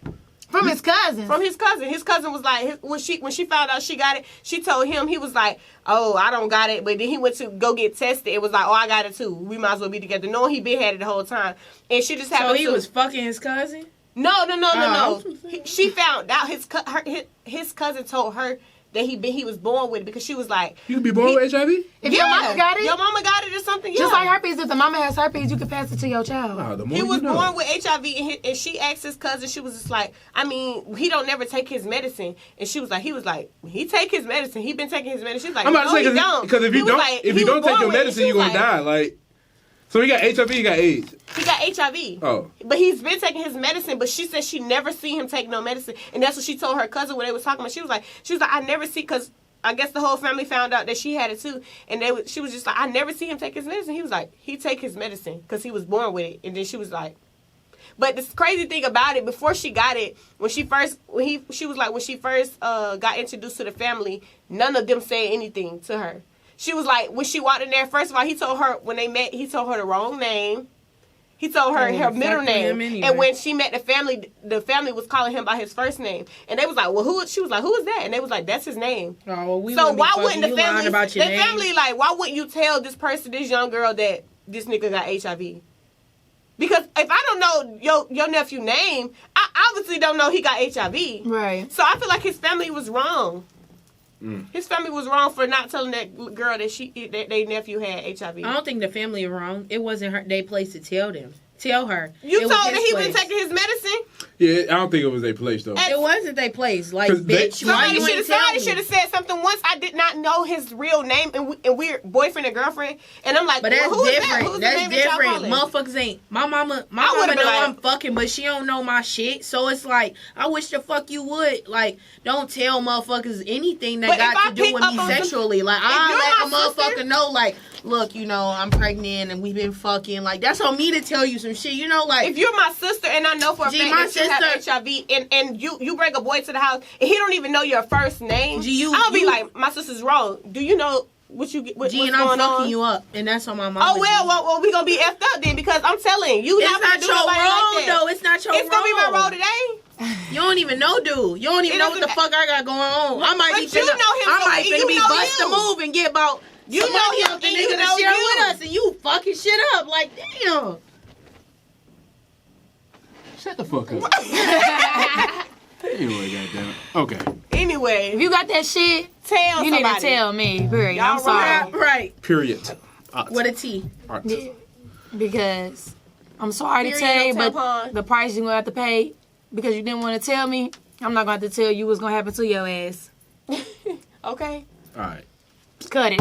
From his cousin. From his cousin. His cousin was like, when she found out she got it, she told him, he was like, oh, I don't got it. But then he went to go get tested. It was like, oh, I got it too. We might as well be together. Knowing he been had it the whole time. And she just happened So he was fucking his cousin? No. She found out his cousin told her that he was born with it because she was like, you could be born with HIV? If your mama got it? Your mama got it or something, yeah. Just like herpes, if the mama has herpes, you can pass it to your child. Oh, the more he was you know. born with HIV, and she asked his cousin, she was just like, I mean, he don't never take his medicine. And he was like, he take his medicine. He been taking his medicine. She's like, I'm about no, to say, he don't. Because if you don't take your medicine, you're going to die. Like, so he got HIV, he got AIDS. He got HIV. Oh. But he's been taking his medicine, but she said she never seen him take no medicine. And that's what she told her cousin when they was talking about. She was like, I never see, because I guess the whole family found out that she had it too. And she was just like, I never see him take his medicine. He was like, he take his medicine because he was born with it. And then she was like, but the crazy thing about it, before she got it, when she first got introduced to the family, none of them said anything to her. She was like, when she walked in there, first of all, he told her, when they met, he told her the wrong name. He told her her middle name, anyway. and when she met the family was calling him by his first name, and they was like, "Well, who?" She was like, "Who is that?" And they was like, "That's his name." Oh, well, so why wouldn't the family? About your name? Family like, why wouldn't you tell this person, this young girl, that this nigga got HIV? Because if I don't know your nephew name, I obviously don't know he got HIV. Right. So I feel like his family was wrong. His family was wrong for not telling that girl that their nephew had HIV. I don't think the family is wrong. It wasn't their place to tell her. You It told was that his he place. been taking his medicine? Yeah, I don't think it was their place though. It wasn't their place. Like, 'Cause bitch, why you ain't tell Somebody me? should have said something once. I did not know his real name, and we're boyfriend and girlfriend. And I'm like, But that's well, who is different. That? Who's the That's name that y'all different. calling? Motherfuckers ain't. My mama would've know been like- I'm fucking, but she don't know my shit. So it's like, I wish the fuck you would. Like, don't tell motherfuckers anything that But got if I to do pick with up me on some- sexually. Like, you're I'll let a my sister- motherfucker know, like, look, you know, I'm pregnant and we've been fucking. Like, that's on me to tell you some shit. You know, like, If you're my sister and I know for a Gee, fact my that you have sister- HIV and you bring a boy to the house and he don't even know your first name, Gee, I'll be like, my sister's wrong. Do you know what's G, going and I'm fucking on? you up. And that's on my mama. Oh, well, we gonna be effed up then because I'm telling you, It's not not gonna do your nobody role, like that. though. It's not your It's gonna be my role. role today. You don't even know, dude. You don't even It know what the doesn't- fuck I got going on. I might But be you finna, know him, I so might you finna be know bust a you. move and get about You some know money him off the and nigga you to know share you. with us, and you fucking shit up. Like, damn. Shut the fuck up. Anyway, goddamn it. Okay. Anyway, If you got that shit, tell you need somebody. to tell me. Period. Y'all I'm sorry. wrong. Right. Period. With a T. Art. Yeah. Because I'm sorry to Period, tell you, no but tampon. the price you're gonna have to pay because you didn't want to tell me, I'm not gonna have to tell you what's gonna happen to your ass. Okay. All right. Cut it.